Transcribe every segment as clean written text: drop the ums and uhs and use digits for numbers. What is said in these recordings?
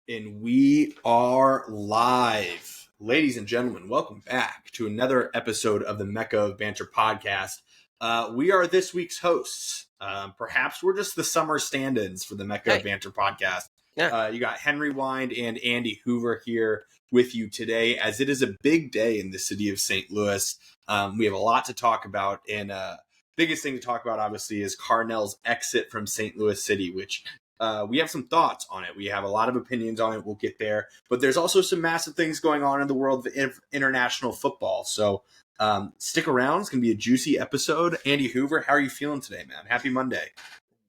And we are live. Ladies and gentlemen, welcome back to another episode of the Mecca of Banter podcast. We are this week's hosts. Perhaps we're just the summer stand-ins for the Mecca of Banter podcast. Yeah. You got Henry Wynd and Andy Hoover here with you today, as it is a big day in the city of St. Louis. We have a lot to talk about, and biggest thing to talk about, obviously, is Carnell's exit from St. Louis City, which we have some thoughts on it. We have a lot of opinions on it. We'll get there. But there's also some massive things going on in the world of international football. So stick around. It's going to be a juicy episode. Andy Hoover, how are you feeling today, man? Happy Monday.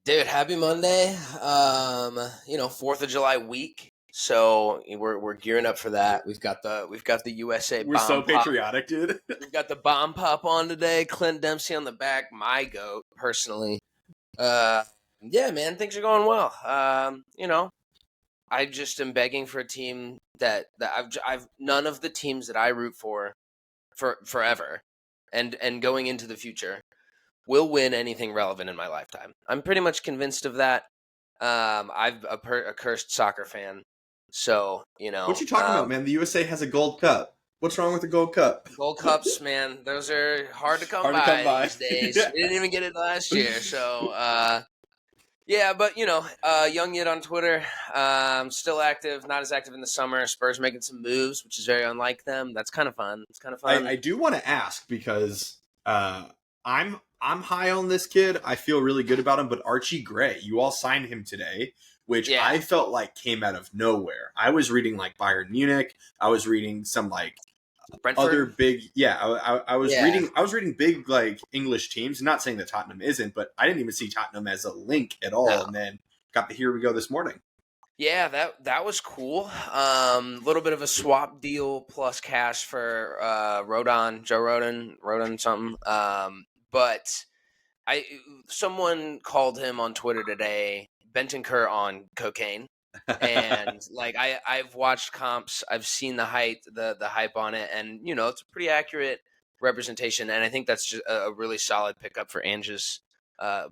Dude, happy Monday. 4th of July week. So we're gearing up for that. We've got the USA We're bomb so pop. patriotic, dude. We've got the bomb pop on today. Clint Dempsey on the back, my goat, personally. Yeah, man, things are going well. I just am begging for a team that I've none of the teams that I root for forever and going into the future will win anything relevant in my lifetime. I'm pretty much convinced of that. I'm a cursed soccer fan, so What you talking about, man? The USA has a gold cup. What's wrong with the gold cup? Gold cups, man, those are hard to come by these days. Yeah. We didn't even get it last year, so yeah, but young yet on Twitter, still active, not as active in the summer. Spurs making some moves, which is very unlike them. That's kind of fun. It's kind of fun. I do want to ask because I'm high on this kid. I feel really good about him, but Archie Gray, you all signed him today, which I felt like came out of nowhere. I was reading like Bayern Munich. I was reading some like Brentford? other big, I was reading big like English teams. Not saying that Tottenham isn't, but I didn't even see Tottenham as a link at all. No. And then got the here we go this morning. Yeah, that was cool. Little bit of a swap deal plus cash for Joe Rodon something. But someone called him on Twitter today, Bentancur on cocaine. And like I've watched comps, I've seen the hype on it, and it's a pretty accurate representation, and I think that's just a really solid pickup for Ange's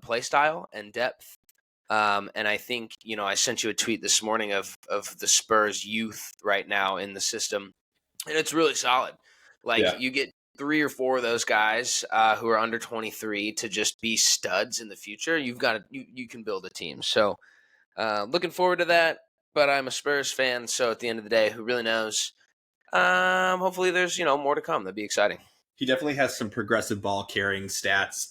play style and depth. And I think I sent you a tweet this morning of the Spurs youth right now in the system, and it's really solid. Like you get 3 or 4 of those guys who are under 23 to just be studs in the future. You can build a team. So. Looking forward to that, but I'm a Spurs fan, so at the end of the day, who really knows? Hopefully there's, more to come. That'd be exciting. He definitely has some progressive ball carrying stats,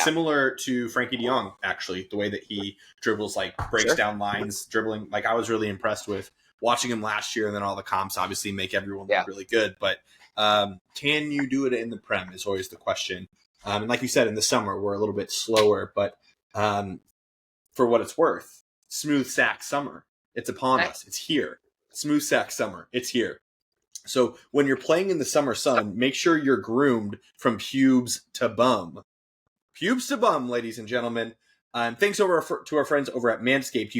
similar to Frankie de Jong, actually, the way that he dribbles, like breaks down lines, dribbling. Like I was really impressed with watching him last year, and then all the comps obviously make everyone look really good. But can you do it in the Prem is always the question. And like you said, in the summer, we're a little bit slower, but for what it's worth, smooth sack summer. It's upon us. It's here. Smooth sack summer. It's here. So when you're playing in the summer sun, make sure you're groomed from pubes to bum. Pubes to bum, ladies and gentlemen. Thanks to our friends over at Manscaped.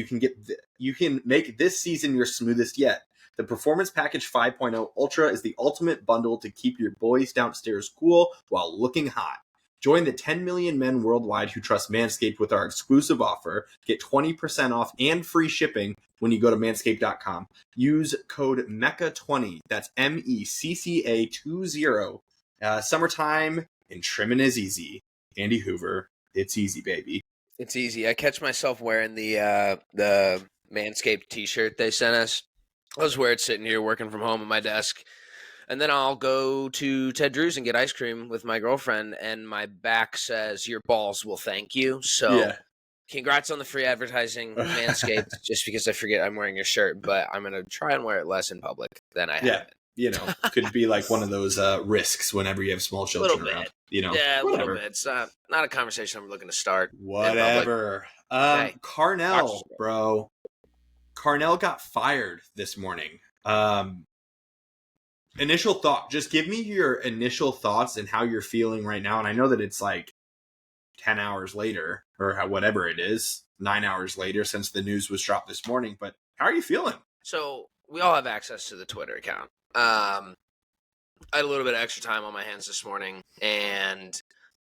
You can make this season your smoothest yet. The Performance Package 5.0 Ultra is the ultimate bundle to keep your boys downstairs cool while looking hot. Join the 10 million men worldwide who trust Manscaped with our exclusive offer. Get 20% off and free shipping when you go to manscaped.com. Use code MECCA20. That's MECCA20. Summertime and trimming is easy. Andy Hoover, it's easy, baby. It's easy. I catch myself wearing the Manscaped t-shirt they sent us. I was wearing it sitting here working from home at my desk. And then I'll go to Ted Drew's and get ice cream with my girlfriend, and my back says, "Your balls will thank you." So congrats on the free advertising, Manscaped, just because I forget I'm wearing your shirt, but I'm going to try and wear it less in public than I have it. Could be like one of those risks whenever you have small children around. Yeah, a little bit. It's not a conversation I'm looking to start. Whatever. Carnell, bro. Carnell got fired this morning. Initial thought. Just give me your initial thoughts and how you're feeling right now. And I know that it's like 10 hours later or whatever it is, 9 hours later since the news was dropped this morning. But how are you feeling? So we all have access to the Twitter account. I had a little bit of extra time on my hands this morning. And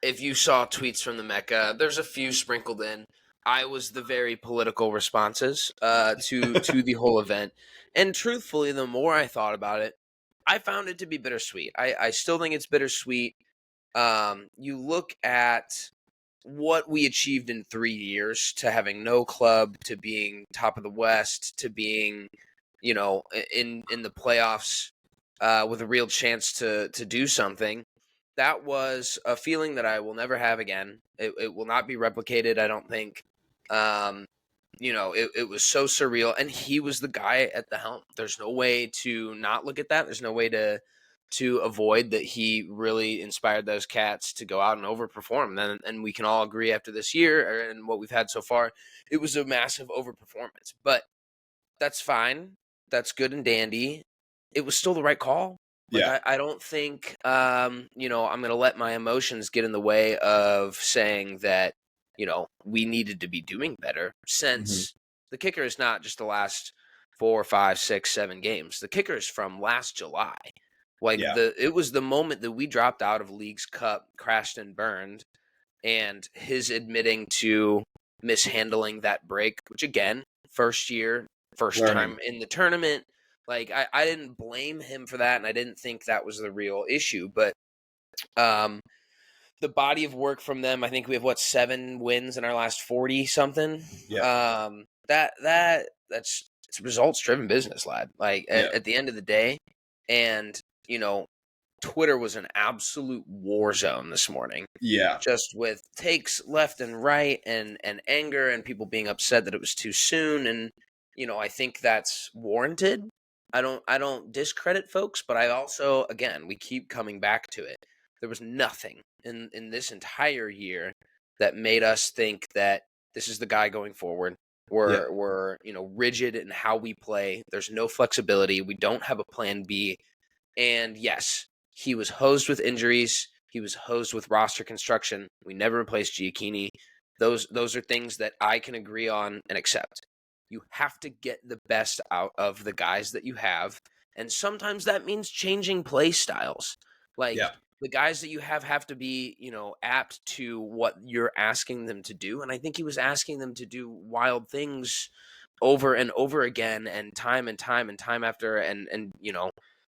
if you saw tweets from the Mecca, there's a few sprinkled in. I was the very political responses to the whole event. And truthfully, the more I thought about it, I found it to be bittersweet. I still think it's bittersweet. You look at what we achieved in 3 years, to having no club, to being top of the West, to being, in the playoffs with a real chance to do something. That was a feeling that I will never have again. It will not be replicated, I don't think. It was so surreal, and he was the guy at the helm. There's no way to not look at that. There's no way to avoid that. He really inspired those cats to go out and overperform. And we can all agree after this year and what we've had so far, it was a massive overperformance. But that's fine. That's good and dandy. It was still the right call. I don't think, I'm going to let my emotions get in the way of saying that, we needed to be doing better, since the kicker is not just the last 4, 5, 6, 7 games. The kicker is from last July. It was the moment that we dropped out of League's Cup, crashed and burned, and his admitting to mishandling that break, which again, first year, first time in the tournament. I didn't blame him for that, and I didn't think that was the real issue. But the body of work from them, I think we have 7 wins in our last 40 something. Yeah. That's it's results driven business, lad. At the end of the day, and Twitter was an absolute war zone this morning. Yeah. Just with takes left and right, and anger, and people being upset that it was too soon. And I think that's warranted. I don't discredit folks, but I also, again, we keep coming back to it. There was nothing in this entire year that made us think that this is the guy going forward. We're rigid in how we play. There's no flexibility. We don't have a plan B. And yes, he was hosed with injuries. He was hosed with roster construction. We never replaced Giacchini. Those are things that I can agree on and accept. You have to get the best out of the guys that you have. And sometimes that means changing play styles. The guys that you have to be, apt to what you're asking them to do. And I think he was asking them to do wild things over and over again, and time after. And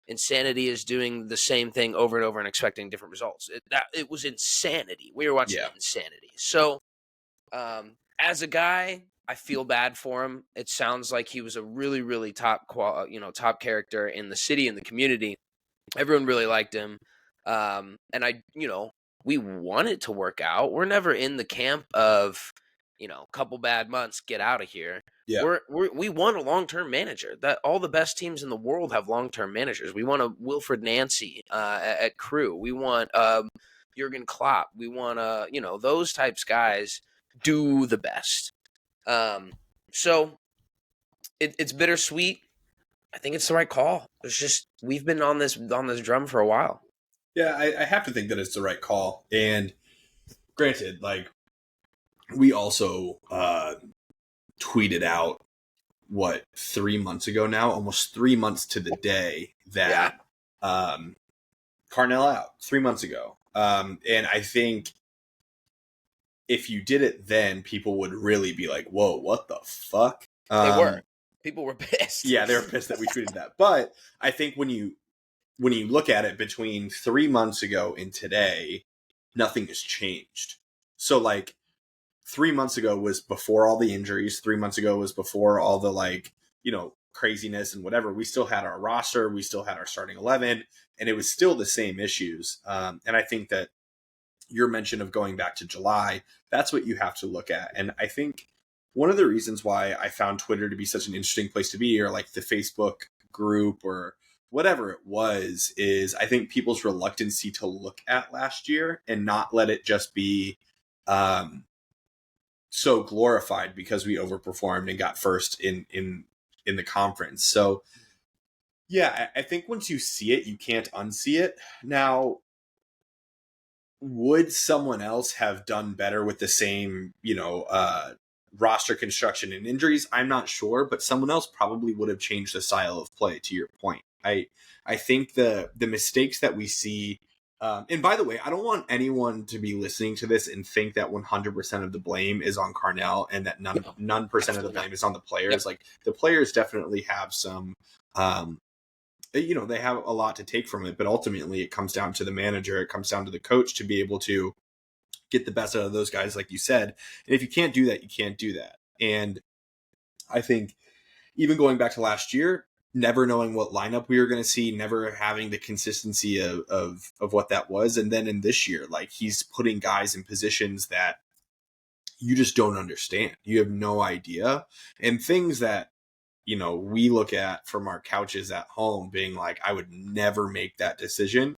insanity is doing the same thing over and over and expecting different results. It was insanity. We were watching insanity. So, as a guy, I feel bad for him. It sounds like he was a really, really top character in the city and the community. Everyone really liked him. And we want it to work out. We're never in the camp of, couple bad months, get out of here. Yeah. We want a long-term manager. That all the best teams in the world have long-term managers. We want a Wilfred Nancy at Crew. We want Jurgen Klopp. We want those types guys do the best. So it's bittersweet. I think it's the right call. We've been on this drum for a while. Yeah, I have to think that it's the right call. And granted, we also tweeted out 3 months ago now, almost 3 months to the day, that Carnell out 3 months ago. And I think if you did it then, people would really be like, whoa, what the fuck? They were. People were pissed. Yeah, they were pissed that we tweeted that. But I think when you look at it between 3 months ago and today, nothing has changed. So 3 months ago was before all the injuries. 3 months ago was before all the craziness and whatever. We still had our roster. We still had our starting 11, and it was still the same issues. And I think that your mention of going back to July, that's what you have to look at. And I think one of the reasons why I found Twitter to be such an interesting place to be, or the Facebook group or whatever it was, is I think people's reluctancy to look at last year and not let it just be so glorified because we overperformed and got first in the conference. So yeah, I think once you see it, you can't unsee it. Now, would someone else have done better with the same, roster construction and injuries? I'm not sure, but someone else probably would have changed the style of play, to your point. I think the mistakes that we see And by the way, I don't want anyone to be listening to this and think that 100% of the blame is on Carnell and that none percent of the blame is on the players. Yep. Like the players definitely have some, they have a lot to take from it, but ultimately it comes down to the manager. It comes down to the coach to be able to get the best out of those guys, like you said. And if you can't do that, you can't do that. And I think even going back to last year, never knowing what lineup we were going to see, never having the consistency of what that was. And then in this year, like he's putting guys in positions that you just don't understand. You have no idea. And things that, we look at from our couches at home being like, I would never make that decision.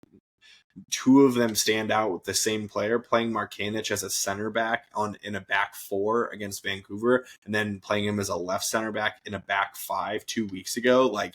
Two of them stand out with the same player, playing Markanich as a center back in a back four against Vancouver, and then playing him as a left center back in a back five 2 weeks ago. Like,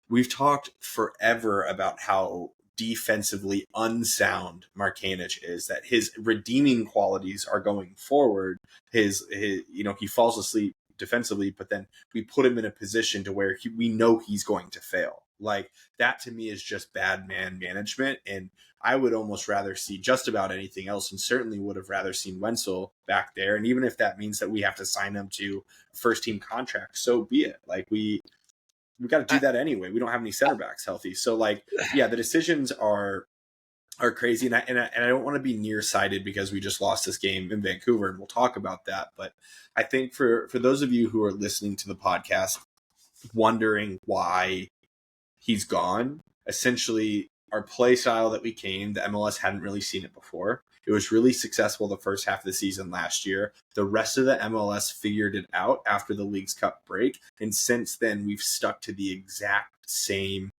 we've talked forever about how defensively unsound Markanich is, that his redeeming qualities are going forward. His he falls asleep defensively, but then we put him in a position to where we know he's going to fail. Like, that to me is just bad man management. And I would almost rather see just about anything else, and certainly would have rather seen Wenzel back there. And even if that means that we have to sign him to a first team contract, so be it. Like, we got to do that anyway. We don't have any center backs healthy. So like, yeah, the decisions are crazy. And I don't want to be nearsighted because we just lost this game in Vancouver, and we'll talk about that. But I think for those of you who are listening to the podcast, wondering why he's gone, essentially our play style that we came, the MLS hadn't really seen it before. It was really successful the first half of the season last year. The rest of the MLS figured it out after the League's Cup break. And since then, we've stuck to the exact same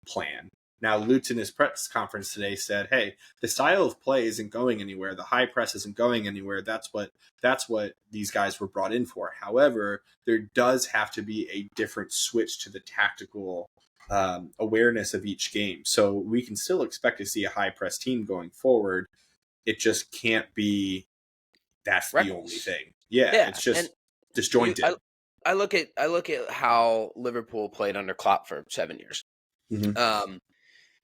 plan. Now, Lutz in his press conference today said, hey, the style of play isn't going anywhere. The high press isn't going anywhere. That's what these guys were brought in for. However, there does have to be a different switch to the tactical awareness of each game. So we can still expect to see a high press team going forward. It just can't be that's the only thing. Yeah, it's just disjointed. I look at how Liverpool played under Klopp for 7 years. Mm-hmm.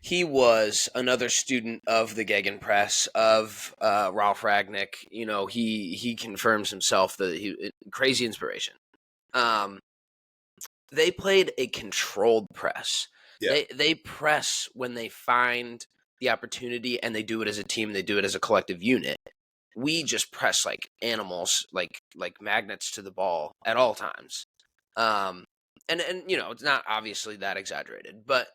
He was another student of the Gegenpress, of Ralph Ragnick. He confirms himself that he crazy inspiration. They played a controlled press. Yeah. They press when they find the opportunity, and they do it as a team. They do it as a collective unit. We just press like animals, like magnets to the ball at all times. And it's not obviously that exaggerated, but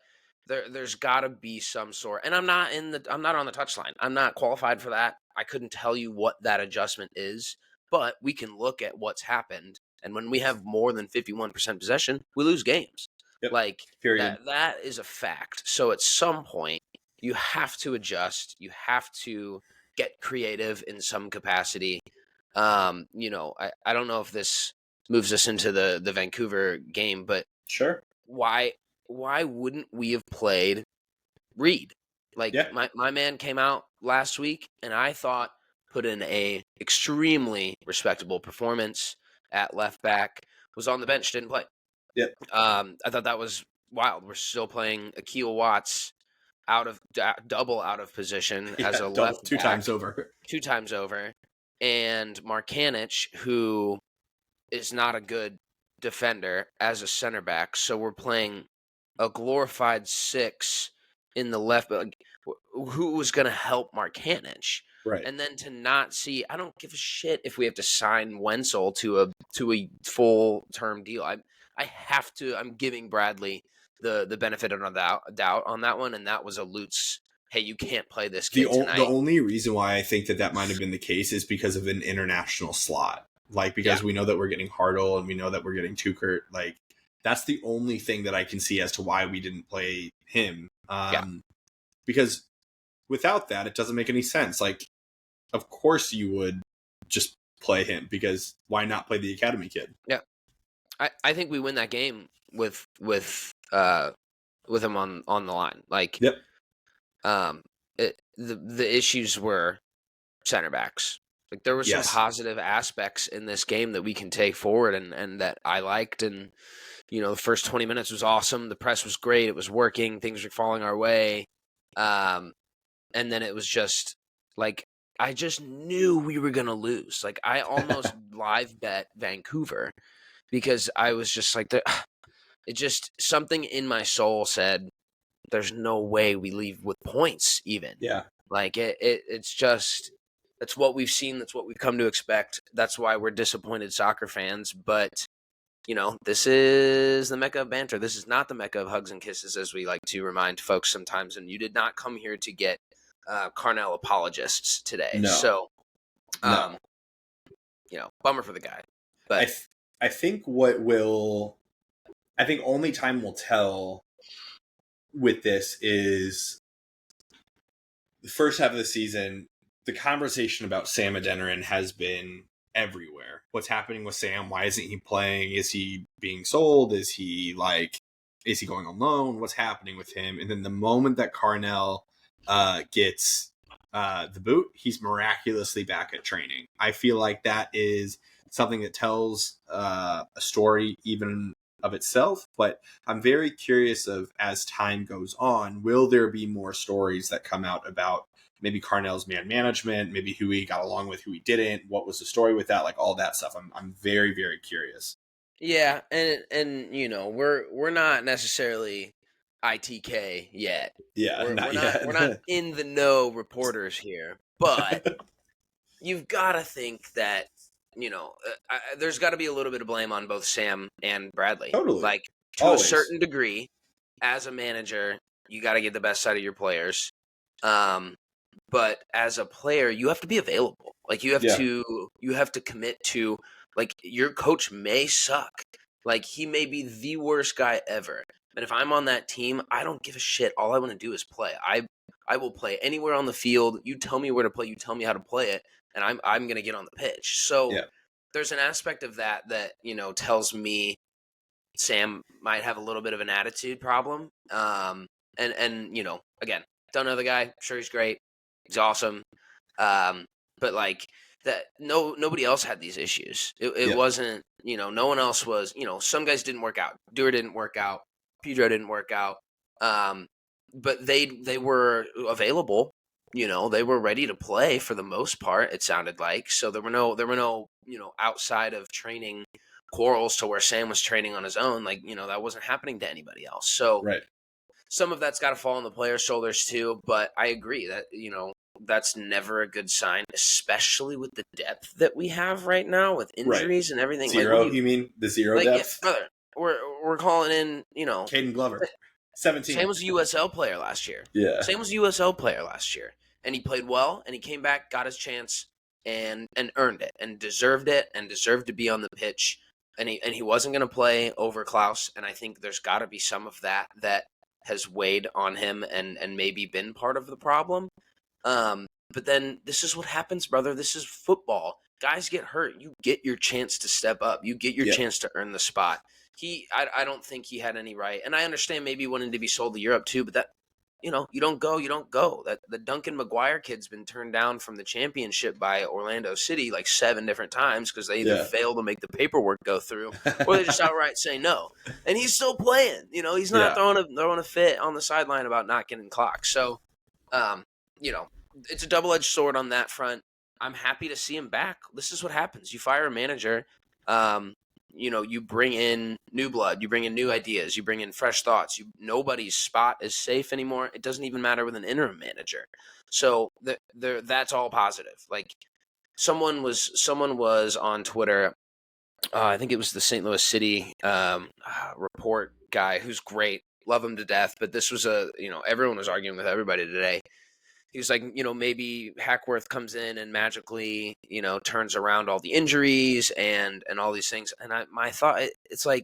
there's got to be some sort. And I'm not on the touchline. I'm not qualified for that. I couldn't tell you what that adjustment is, but we can look at what's happened. And when we have more than 51% possession, we lose games. Yep. That is a fact. So at some point, you have to adjust. You have to get creative in some capacity. I don't know if this moves us into the Vancouver game, but sure. Why wouldn't we have played Reed? My man came out last week, and I thought put in a extremely respectable performance at left back. Was on the bench, didn't play. Yep. I thought that was wild. We're still playing Akil Watts double out of position as a left two back, times over, and Markanich, who is not a good defender, as a center back. So we're playing a glorified 6 in the left, but who was going to help Markanich? Right. And then to not see, I don't give a shit if we have to sign Wenzel to a full term deal. I'm giving Bradley the benefit of the doubt on that one, and that was a Lutz. Hey, you can't play this kid tonight. The only reason why I think that might have been the case is because of an international slot. Because we know that we're getting Hartle and we know that we're getting Tukert. That's the only thing that I can see as to why we didn't play him. Because without that, it doesn't make any sense. Of course you would just play him, because why not play the academy kid? Yeah. I think we win that game with him on the line. Yep. The issues were center backs. There were some positive aspects in this game that we can take forward and that I liked. And, the first 20 minutes was awesome. The press was great. It was working. Things were falling our way. And then it was just like, I just knew we were going to lose. Like, I almost live bet Vancouver because I was just like, it just, something in my soul said, there's no way we leave with points even. Yeah. Like, it's just, that's what we've seen. That's what we've come to expect. That's why we're disappointed soccer fans. But, you know, this is the Mecca of Banter. This is not the Mecca of hugs and kisses, as we like to remind folks sometimes. And you did not come here to get Carnell apologists today. No. So, No. you know, bummer for the guy. But I think only time will tell with this is the first half of the season. The conversation about Sam Adeniran has been everywhere. What's happening with Sam? Why isn't he playing? Is he being sold? Is he going on loan? What's happening with him? And then the moment that Carnell gets the boot, he's miraculously back at training. I feel like that is something that tells a story even of itself, but I'm very curious of, as time goes on, will there be more stories that come out about maybe Carnell's man management, maybe who he got along with, who he didn't, what was the story with that, like all that stuff. I'm very, very curious. Yeah, and you know, we're not necessarily ITK yet. Yeah, we're not not yet. we're not in the know reporters here, but you've got to think that, you know, there's got to be a little bit of blame on both Sam and Bradley. Totally. Like, to Always. a certain degree, as a manager, you got to get the best out of your players. But as a player, you have to be available. Like, you have to commit to, like, your coach may suck. Like, he may be the worst guy ever. And if I'm on that team, I don't give a shit. All I want to do is play. I will play anywhere on the field. You tell me where to play. You tell me how to play it, and I'm going to get on the pitch. So there's an aspect of that, you know, tells me Sam might have a little bit of an attitude problem. And you know, again, don't know the guy. Sure, he's great. He's awesome. But like that, nobody else had these issues. It wasn't, you know, no one else was, you know, some guys didn't work out. Dewar didn't work out. Pedro didn't work out. But they were available. You know, they were ready to play for the most part, it sounded like. So there were no, you know, outside of training quarrels to where Sam was training on his own. Like, you know, that wasn't happening to anybody else. So some of that's got to fall on the player's shoulders too. But I agree that, you know, that's never a good sign, especially with the depth that we have right now with injuries and everything. Zero, like, you mean the zero depth? Yeah, brother, we're calling in, you know, Caden Glover, 17. Sam was a USL player last year. Yeah, Sam was a USL player last year, and he played well, and he came back, got his chance, and earned it, and deserved to be on the pitch. And he wasn't going to play over Klaus, and I think there's got to be some of that has weighed on him and maybe been part of the problem. But then this is what happens, brother. This is football. Guys get hurt. You get your chance to step up. You get your chance to earn the spot. I don't think he had any right. And I understand maybe wanting to be sold to Europe too, but that, you know, you don't go. That the Duncan McGuire kid's been turned down from the championship by Orlando City like 7 different times because they either fail to make the paperwork go through or they just outright say no. And he's still playing. You know, he's not throwing a fit on the sideline about not getting clocked. So, you know, it's a double-edged sword on that front. I'm happy to see him back. This is what happens. You fire a manager. You know, you bring in new blood, you bring in new ideas, you bring in fresh thoughts. Nobody's spot is safe anymore. It doesn't even matter with an interim manager. So that's all positive. Like someone was on Twitter. I think it was the St. Louis City report guy who's great. Love him to death. But this was everyone was arguing with everybody today. He was like, you know, maybe Hackworth comes in and magically, you know, turns around all the injuries and all these things. And my thought, it's like,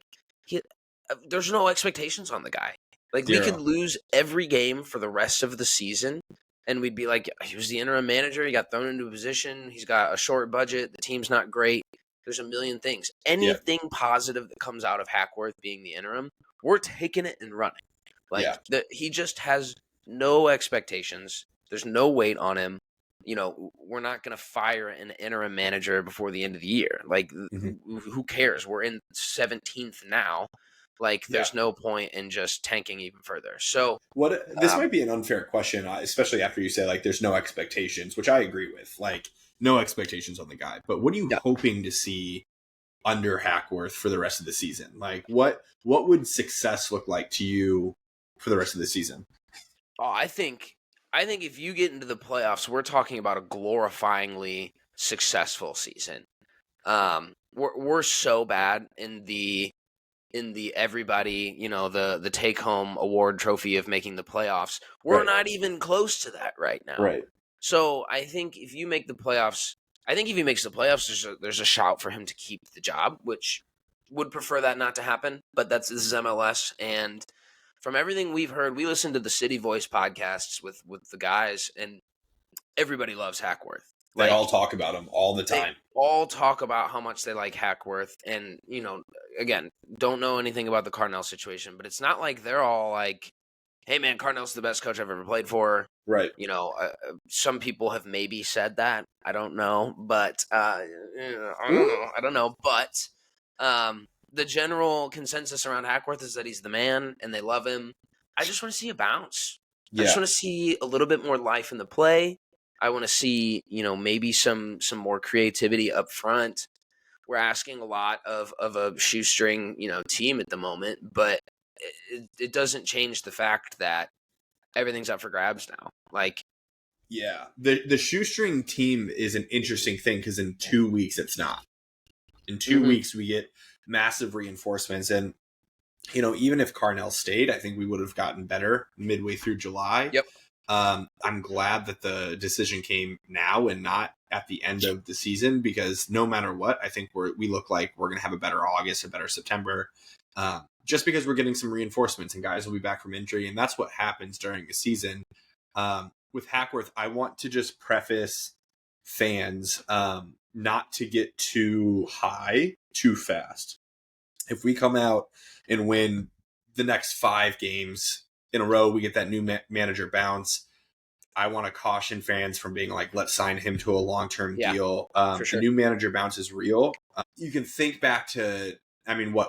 there's no expectations on the guy. Like, we could lose every game for the rest of the season, and we'd be like, he was the interim manager. He got thrown into a position. He's got a short budget. The team's not great. There's a million things. Anything positive that comes out of Hackworth being the interim, we're taking it and running. Like, he just has no expectations. There's no weight on him. You know, we're not going to fire an interim manager before the end of the year. Like, who cares? We're in 17th now. Like, there's no point in just tanking even further. So this might be an unfair question, especially after you say like there's no expectations, which I agree with. Like, no expectations on the guy. But what are you hoping to see under Hackworth for the rest of the season? Like, what would success look like to you for the rest of the season? Oh, I think if you get into the playoffs, we're talking about a glorifyingly successful season. We're so bad in the everybody, the take home award trophy of making the playoffs. We're not even close to that right now. Right. So I think if you make the playoffs, if he makes the playoffs, there's a shout for him to keep the job, which would prefer that not to happen. But this is MLS, and from everything we've heard, we listen to the City Voice podcasts with the guys, and everybody loves Hackworth. They all talk about him all the time. They all talk about how much they like Hackworth, and again, don't know anything about the Carnell situation, but it's not like they're all like, "Hey, man, Carnell's the best coach I've ever played for." Right. Some people have maybe said that. I don't know, but I don't know, but the general consensus around Hackworth is that he's the man, and they love him. I just want to see a bounce. I just want to see a little bit more life in the play. I want to see, maybe some more creativity up front. We're asking a lot of a shoestring, team at the moment, but it doesn't change the fact that everything's up for grabs now. Like, yeah, the shoestring team is an interesting thing because in 2 weeks it's not. In 2 weeks we get massive reinforcements, and even if Carnell stayed, I think we would have gotten better midway through July. Yep. I'm glad that the decision came now and not at the end of the season, because no matter what, I think we look like we're going to have a better August, a better September, just because we're getting some reinforcements and guys will be back from injury, and that's what happens during a season. With Hackworth, I want to just preface fans not to get too high too fast. If we come out and win the next 5 games in a row, we get that new manager bounce, I want to caution fans from being like, let's sign him to a long-term deal. For sure. The new manager bounce is real. You can think back to,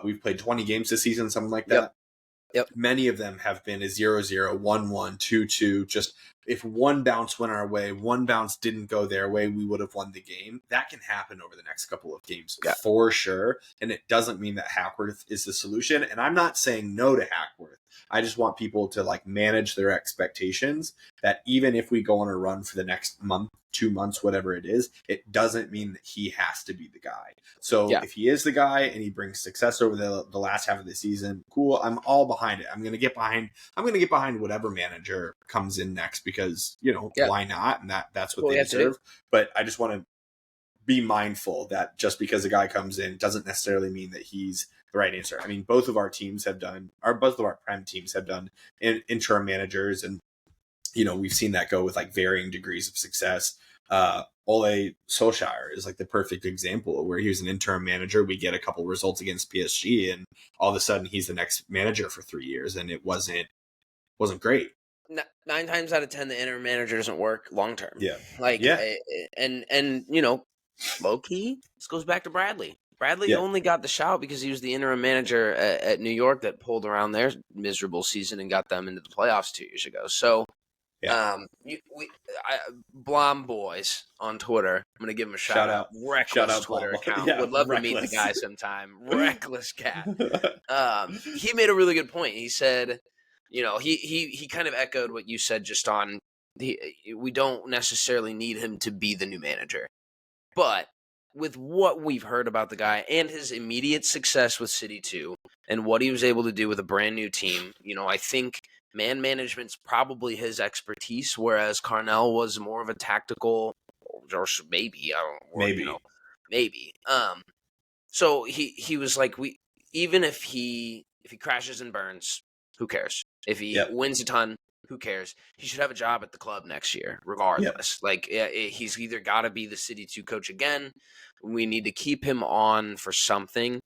we've played 20 games this season, something like that. Yep. Many of them have been a 0-0, 1-1, 2-2. Just if one bounce went our way, one bounce didn't go their way, we would have won the game. That can happen over the next couple of games for sure. And it doesn't mean that Hackworth is the solution. And I'm not saying no to Hackworth. I just want people to manage their expectations that even if we go on a run for the next month, 2 months, whatever it is, it doesn't mean that he has to be the guy. So if he is the guy and he brings success over the last half of the season, cool. I'm all behind it. I'm going to get behind whatever manager comes in next, because, why not? And that's what they deserve. But I just want to be mindful that just because a guy comes in doesn't necessarily mean that he's the right answer. Both of our Prem teams have done interim managers, and we've seen that go with varying degrees of success. Ole Solskjaer is the perfect example, where he was an interim manager. We get a couple results against PSG, and all of a sudden he's the next manager for 3 years, and it wasn't great. 9 times out of 10, the interim manager doesn't work long term. Yeah. And low key, this goes back to Bradley. Bradley only got the shout because he was the interim manager at New York that pulled around their miserable season and got them into the playoffs 2 years ago. So, Blom Boys on Twitter, I'm gonna give him a shout out. Reckless Twitter account. Would love to meet the guy sometime. Reckless cat. He made a really good point. He said, he kind of echoed what you said just on we don't necessarily need him to be the new manager, but with what we've heard about the guy and his immediate success with City 2 and what he was able to do with a brand new team, I think man management's probably his expertise, whereas Carnell was more of a tactical, or maybe, maybe. So he was like, even if he crashes and burns, who cares? If he wins a ton, who cares? He should have a job at the club next year, regardless. He's either got to be the City 2 coach again. We need to keep him on for something.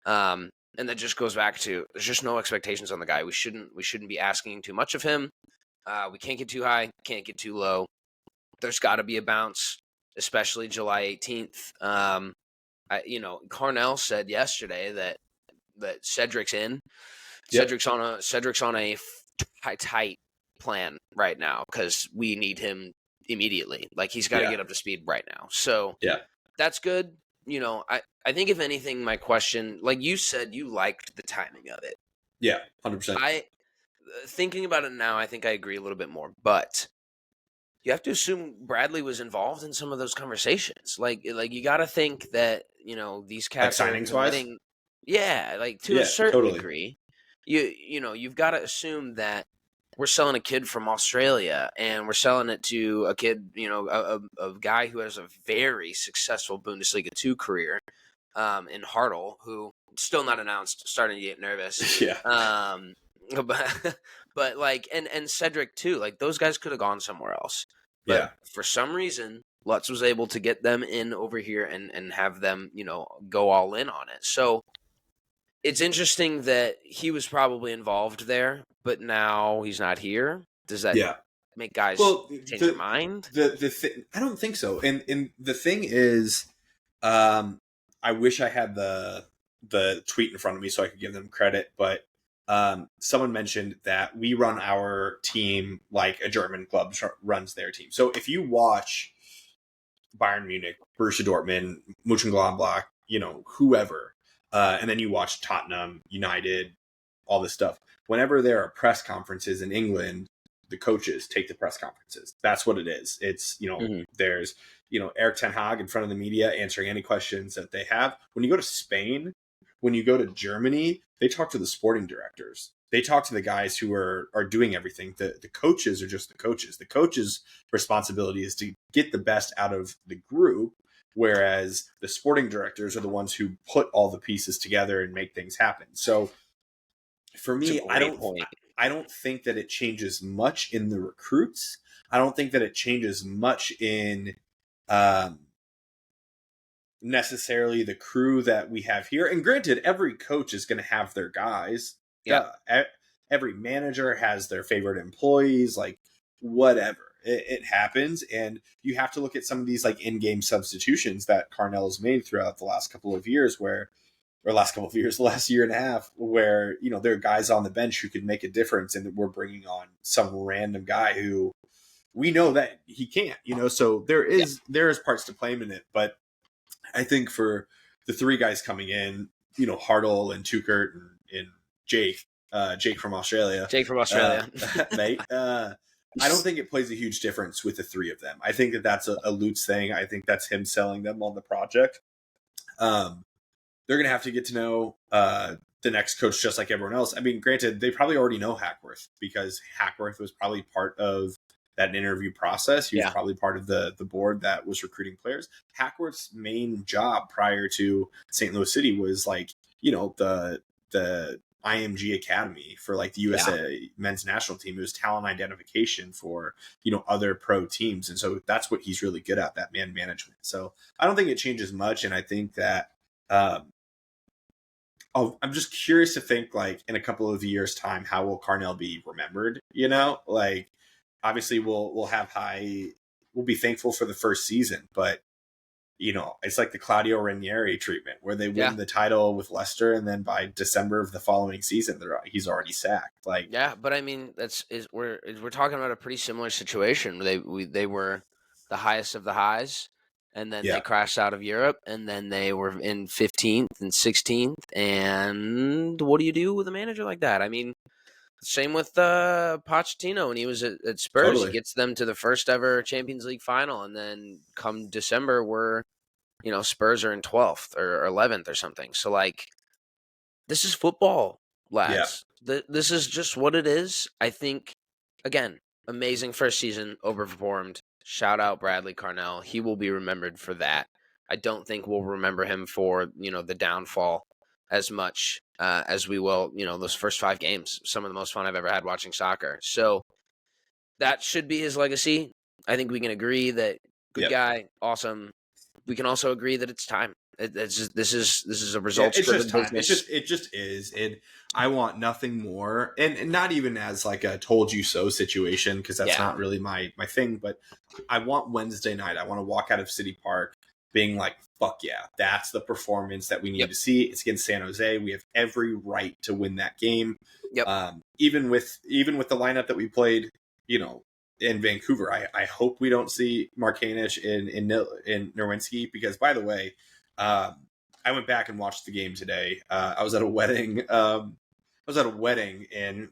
And that just goes back to, there's just no expectations on the guy. We shouldn't be asking too much of him. We can't get too high, can't get too low. There's got to be a bounce, especially July 18th. Carnell said yesterday that that Cedric's in. Yep. Cedric's on a tight plan right now because we need him immediately. Like, he's got to get up to speed right now. So that's good. I think if anything, my question, like you said, you liked the timing of it. Yeah, 100%. Thinking about it now, I think I agree a little bit more, but you have to assume Bradley was involved in some of those conversations. Like you got to think that, these cats like are signings committing. Yeah, like to a certain degree. You've got to assume that we're selling a kid from Australia and we're selling it to a kid, a guy who has a very successful Bundesliga 2 career in Hartl, who still not announced, starting to get nervous. Yeah. But like, and Cedric too, like those guys could have gone somewhere else. But for some reason, Lutz was able to get them in over here and have them, go all in on it. So it's interesting that he was probably involved there, but now he's not here. Does that make guys change their mind? I don't think so. And the thing is, I wish I had the tweet in front of me so I could give them credit, but someone mentioned that we run our team like a German club runs their team. So if you watch Bayern Munich, Borussia Dortmund, Mönchengladbach, whoever, and then you watch Tottenham, United, all this stuff. Whenever there are press conferences in England, the coaches take the press conferences. That's what it is. It's, there's, Eric Ten Hag in front of the media answering any questions that they have. When you go to Spain, when you go to Germany, they talk to the sporting directors. They talk to the guys who are doing everything. The coaches are just the coaches. The coaches' responsibility is to get the best out of the group, whereas the sporting directors are the ones who put all the pieces together and make things happen. So for me, I don't think that it changes much in the recruits. I don't think that it changes much in necessarily the crew that we have here. And granted, every coach is going to have their guys. Yeah. Every manager has their favorite employees, like whatever. It happens. And you have to look at some of these like in-game substitutions that Carnell has made throughout the last couple of years the last year and a half, where, there are guys on the bench who could make a difference, and we're bringing on some random guy who we know that he can't, so there is parts to blame in it. But I think for the three guys coming in, Hartl and Tukert and Jake from Australia. Mate, I don't think it plays a huge difference with the three of them. I think that's a Lutz thing. I think that's him selling them on the project. They're going to have to get to know the next coach just like everyone else. I mean, granted, they probably already know Hackworth because Hackworth was probably part of that interview process. He was probably part of the board that was recruiting players. Hackworth's main job prior to St. Louis City was like, the IMG Academy for like the USA men's national team. It was talent identification for, other pro teams. And so that's what he's really good at, that man management. So I don't think it changes much. And I think that I'm just curious to think, like, in a couple of years' time, how will Carnell be remembered? Like, obviously we'll be thankful for the first season, but it's like the Claudio Ranieri treatment where they win the title with Leicester, and then by December of the following season, he's already sacked. Like, but I mean, we're talking about a pretty similar situation. They were the highest of the highs, and then they crashed out of Europe, and then they were in 15th and 16th. And what do you do with a manager like that? I mean, same with Pochettino when he was at Spurs. Totally. He gets them to the first ever Champions League final, and then come December, Spurs are in 12th or 11th or something. So, like, this is football, lads. Yeah. This is just what it is. I think, again, amazing first season, overperformed. Shout out Bradley Carnell. He will be remembered for that. I don't think we'll remember him for, the downfall as much as we will, those first 5 games. Some of the most fun I've ever had watching soccer. So that should be his legacy. I think we can agree that good guy, awesome. We can also agree that it's time. This is a results-driven business. It just is. And I want nothing more, and not even as like a told you so situation, because that's not really my thing. But I want Wednesday night. I want to walk out of City Park being like, fuck yeah, that's the performance that we need to see. It's against San Jose. We have every right to win that game. Yep. Even with the lineup that we played, in Vancouver, I hope we don't see Markanich in Nerwinski, because, by the way, I went back and watched the game today. I was at a wedding. And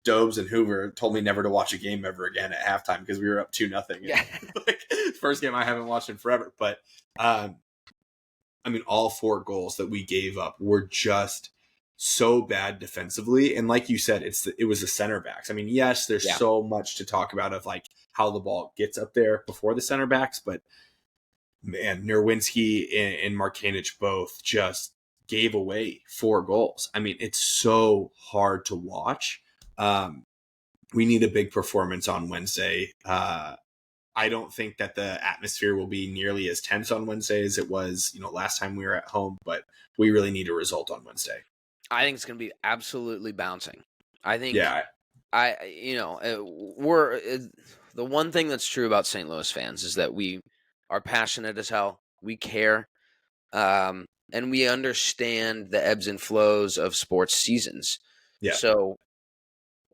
Dobes and Hoover told me never to watch a game ever again at halftime because we were up 2-0. Yeah. First game I haven't watched in forever. But all 4 goals that we gave up were just so bad defensively. And like you said, it was the center backs. Yes, there's so much to talk about of like how the ball gets up there before the center backs, but man, Nerwinski and Markanich both just gave away 4 goals. It's so hard to watch. We need a big performance on Wednesday. I don't think that the atmosphere will be nearly as tense on Wednesday as it was, last time we were at home, but we really need a result on Wednesday. I think it's going to be absolutely bouncing. I think, we're the one thing that's true about St. Louis fans is that we are passionate as hell. We care. And we understand the ebbs and flows of sports seasons. Yeah. So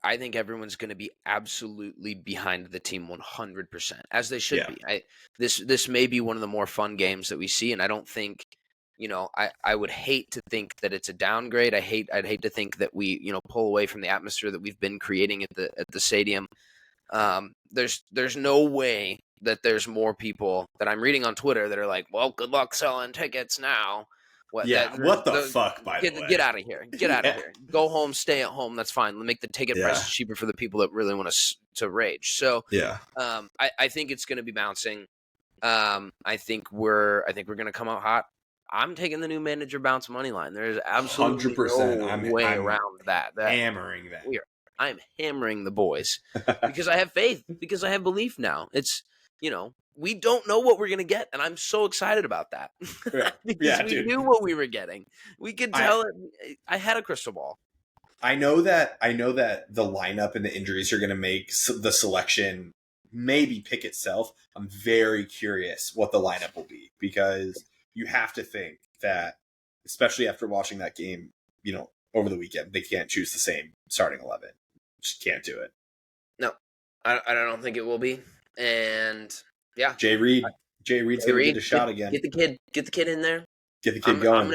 I think everyone's going to be absolutely behind the team 100%, as they should be. This may be one of the more fun games that we see, and I don't think, I would hate to think that it's a downgrade. I'd hate to think that we, pull away from the atmosphere that we've been creating at the stadium. There's no way that there's more people that I'm reading on Twitter that are like, well, good luck selling tickets now. What the fuck, by the way? Get out of here. Get out of here. Go home, stay at home. That's fine. Make the ticket prices cheaper for the people that really want to rage. So I think it's going to be bouncing. I think we're going to come out hot. I'm taking the new manager bounce money line. There's absolutely 100%. No way around that. Hammering that. I'm hammering the boys because I have faith, because I have belief now. It's, we don't know what we're going to get, and I'm so excited about that. Because we knew what we were getting. We could tell it. I had a crystal ball. I know that the lineup and the injuries are going to make the selection maybe pick itself. I'm very curious what the lineup will be, because you have to think that, especially after watching that game, over the weekend, they can't choose the same starting 11. Just can't do it. No, I don't think it will be. And yeah, Jay Reed's gonna get a shot again. Get the kid in there. Get the kid going. I'm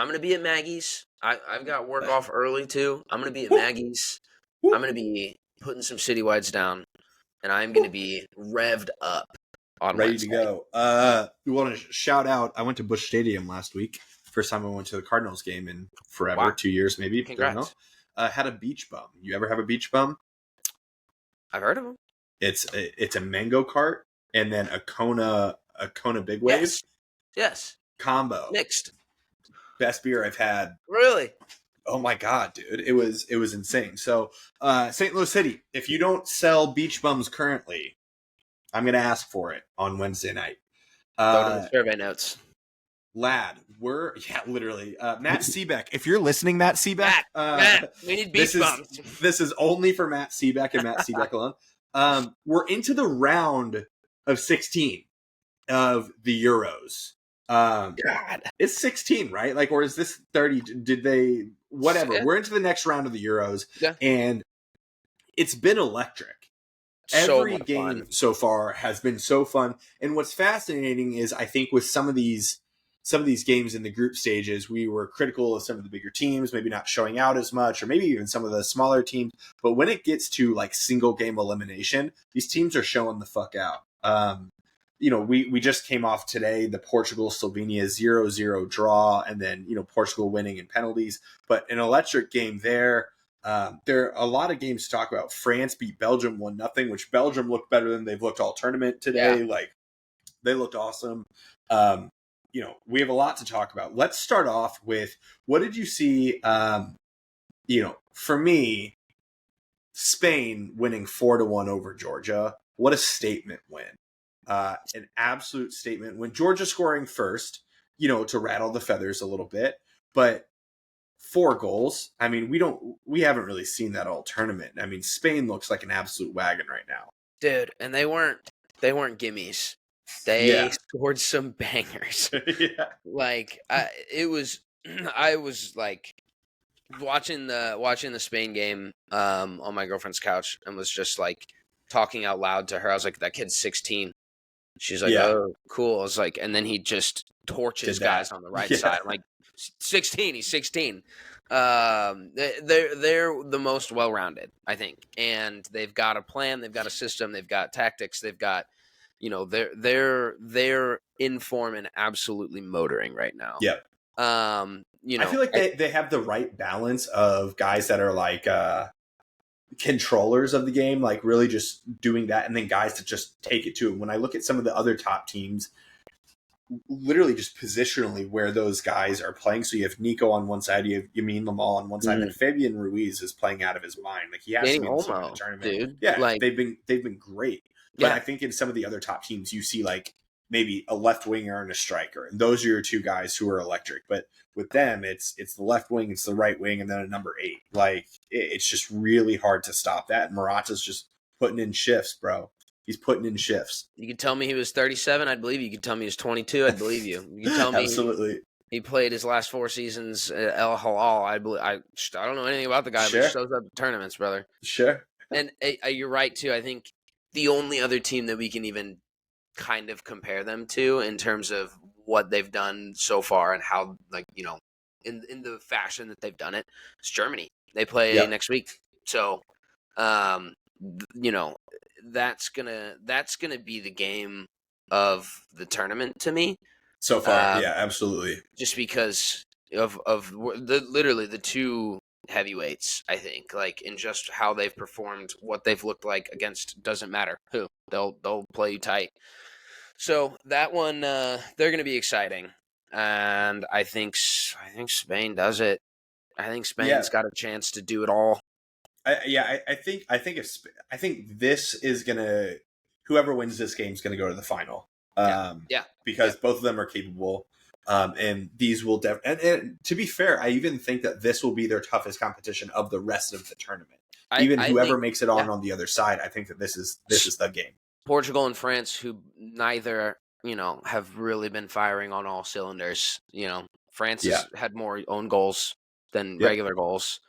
gonna be at Maggie's. I've got work off early too. I'm gonna be at Maggie's. I'm gonna be putting some citywides down, and I'm gonna be revved up on ready Wednesday. To go. We want to shout out. I went to Busch Stadium last week. First time I went to the Cardinals game in forever. Wow. 2 years maybe. Congrats. Had a beach bum. You ever have a beach bum? I've heard of them. It's a mango cart and then a Kona Big Wave. Yes. Combo. Mixed. Best beer I've had. Really? Oh my God, dude. It was insane. So St. Louis City, if you don't sell beach bums currently, I'm gonna ask for it on Wednesday night. Go to the survey notes. Lad, literally. Matt Seebeck. If you're listening, Matt Seebeck, Matt, we need beach bums. This is only for Matt Seebeck and Matt Seebeck alone. We're into the round of 16 of the Euros. God. It's 16, right? Like, or is this 30? Did they? Whatever. Yeah. We're into the next round of the Euros, and it's been electric. Every game so far has been so fun. And what's fascinating is, I think, with some of these games in the group stages, we were critical of some of the bigger teams, maybe not showing out as much, or maybe even some of the smaller teams. But when it gets to like single game elimination, these teams are showing the fuck out. We just came off today the Portugal-Slovenia 0-0 draw, and then, Portugal winning in penalties. But an electric game there. There are a lot of games to talk about. France beat Belgium 1-0, which Belgium looked better than they've looked all tournament today. Yeah. Like, they looked awesome. We have a lot to talk about. Let's start off with, what did you see? For me, Spain winning 4-1 over Georgia. What a statement win. An absolute statement. When Georgia scoring first, to rattle the feathers a little bit, but 4 goals. I mean, we haven't really seen that all tournament. I mean, Spain looks like an absolute wagon right now. Dude, and they weren't gimmies. They scored some bangers. Like it was, I was like watching the Spain game on my girlfriend's couch and was just like talking out loud to her. I was like, that kid's 16. She's like, oh, cool. I was like, and then he just torches guys on the right side. I'm like, 16. He's 16. They're the most well-rounded, I think, and they've got a plan. They've got a system. They've got tactics. They've got, they're in form and absolutely motoring right now. Yeah. I feel like they have the right balance of guys that are like controllers of the game, like really just doing that, and then guys that just take it to them. When I look at some of the other top teams, literally just positionally where those guys are playing. So you have Nico on one side, you have Yamin Lamal on one side, and Fabian Ruiz is playing out of his mind. Like he has Danny to be in Olmo, the tournament. Dude. Yeah, like, they've been great. But I think in some of the other top teams, you see like maybe a left winger and a striker, and those are your two guys who are electric. But with them, it's the left wing, it's the right wing, and then a number 8. Like it's just really hard to stop that. And Morata's just putting in shifts, bro. He's putting in shifts. You could tell me he was 37, I'd believe you. You could tell me he was 22, I'd believe you. You could tell me absolutely he played his last 4 seasons at El Halal. I don't know anything about the guy, but he shows up at tournaments, brother. Sure. And you're right too. I think the only other team that we can even kind of compare them to in terms of what they've done so far and how, like, in the fashion that they've done it, is Germany. They play next week. So, that's gonna be the game of the tournament to me. So far, yeah, absolutely. Just because of literally the two heavyweights, I think, like in just how they've performed, what they've looked like against, doesn't matter who, they'll play you tight. So that one, they're going to be exciting, and I think Spain does it. I think Spain's got a chance to do it all. I think this is gonna, whoever wins this game is gonna go to the final. Because both of them are capable. And these will and to be fair, I even think that this will be their toughest competition of the rest of the tournament. Whoever makes it on the other side, I think that this is the game. Portugal and France, who neither, have really been firing on all cylinders. France has had more own goals than regular goals.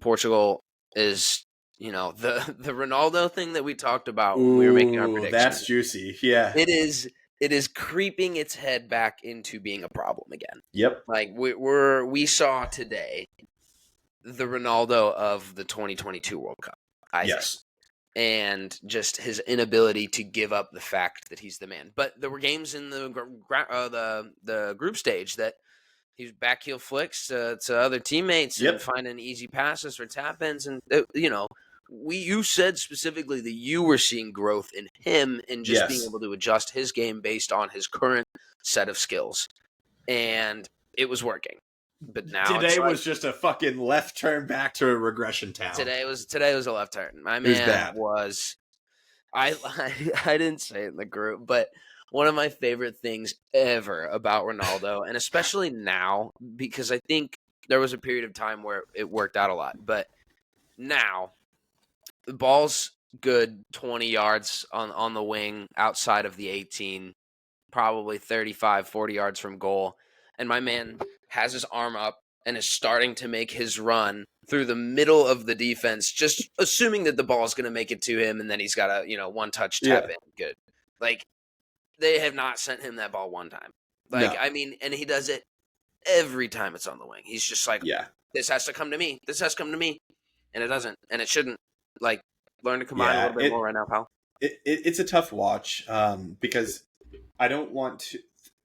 Portugal is, the Ronaldo thing that we talked about when we were making our predictions. That's juicy. Yeah. It is creeping its head back into being a problem again. Yep. Like we saw today the Ronaldo of the 2022 World Cup. I think. And just his inability to give up the fact that he's the man. But there were games in the group stage that he was back heel flicks to other teammates and finding easy passes for tap-ins. And, you said specifically that you were seeing growth in him and just being able to adjust his game based on his current set of skills. And it was working. But now today was just a fucking left turn back to a regression town. Today was a left turn. My man was I didn't say it in the group, but one of my favorite things ever about Ronaldo, and especially now, because I think there was a period of time where it worked out a lot, but now the ball's good 20 yards on the wing outside of the 18, probably 35, 40 yards from goal, and my man has his arm up and is starting to make his run through the middle of the defense, just assuming that the ball is going to make it to him, and then he's got a one-touch tap in. Good. Like, they have not sent him that ball one time. Like, I mean, and he does it every time it's on the wing. He's just like, this has to come to me. This has to come to me. And it doesn't. And it shouldn't. Like, learn to combine a little bit more right now, pal. It's a tough watch because I don't want to...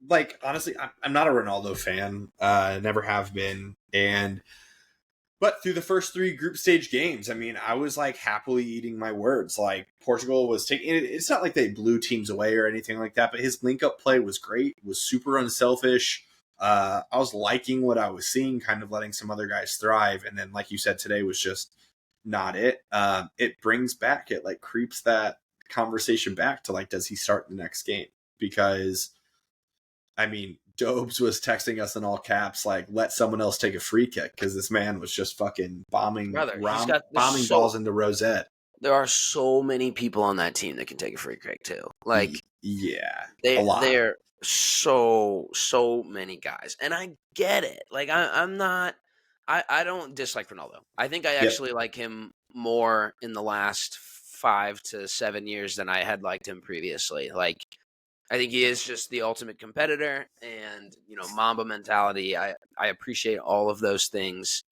Like, honestly, I'm not a Ronaldo fan. Never have been. But through the first 3 group stage games, I mean, I was like happily eating my words. Like, Portugal was taking it. It's not like they blew teams away or anything like that, but his link up play was great. It was super unselfish. I was liking what I was seeing, kind of letting some other guys thrive. And then, like you said, today was just not it. It brings back, it like creeps that conversation back to like, does he start the next game? Because, I mean, Dobes was texting us in all caps, like, let someone else take a free kick, because this man was just fucking bombing balls into Rosette. There are so many people on that team that can take a free kick, too. Like, Yeah, They a lot. they're so many guys, and I get it. Like I'm not. I don't dislike Ronaldo. I think I Yep. actually like him more in the last 5 to 7 years than I had liked him previously. Like I think he is just the ultimate competitor, and Mamba mentality. I appreciate all of those things.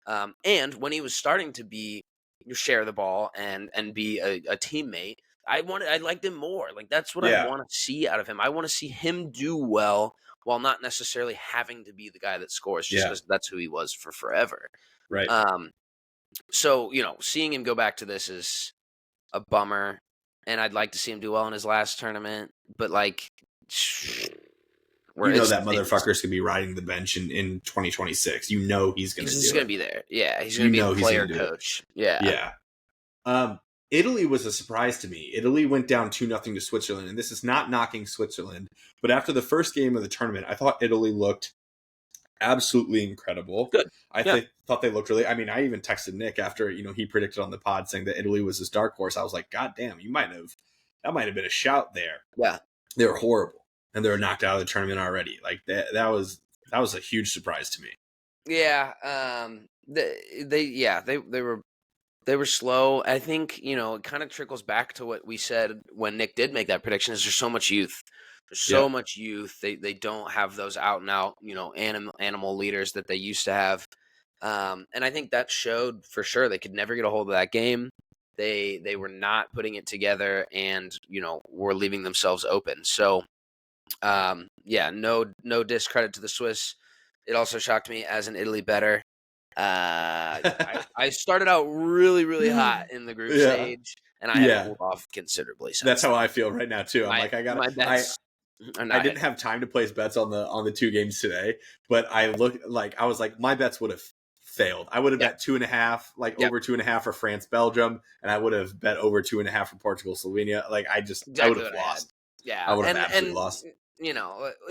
And when he was starting to be share the ball and be a teammate, I liked him more. Like that's what I Yeah. want to see out of him. I want to see him do well while not necessarily having to be the guy that scores, just because that's who he was for forever. Right. So seeing him go back to this is a bummer, and I'd like to see him do well in his last tournament. But like, that motherfucker's gonna be riding the bench in 2026. He's gonna. He's just gonna be there. Yeah, he's gonna be the player coach. Yeah. Italy was a surprise to me. Italy went down 2-0 to Switzerland, and this is not knocking Switzerland, but after the first game of the tournament, I thought Italy looked absolutely incredible. Good. I thought they looked really. I mean, I even texted Nick after he predicted on the pod saying that Italy was his dark horse. I was like, God damn, that might have been a shout there. Yeah, they were horrible, and they were knocked out of the tournament already. Like that was a huge surprise to me. Yeah, they were slow. I think it kind of trickles back to what we said when Nick did make that prediction. Is there's so much youth. There's so much youth. They don't have those out and out animal leaders that they used to have. And I think that showed for sure. They could never get a hold of that game. They were not putting it together, and were leaving themselves open. So no discredit to the Swiss. It also shocked me as an Italy bettor. I started out really, really hot in the group stage, and I have cooled off considerably since. That's how I feel right now too. I didn't have time to place bets on the 2 games today, but I was like, my bets would have failed. I would have bet 2.5, over 2.5 for France, Belgium, and I would have bet over 2.5 for Portugal, Slovenia. Like I would have lost. Yeah, I would have absolutely lost. It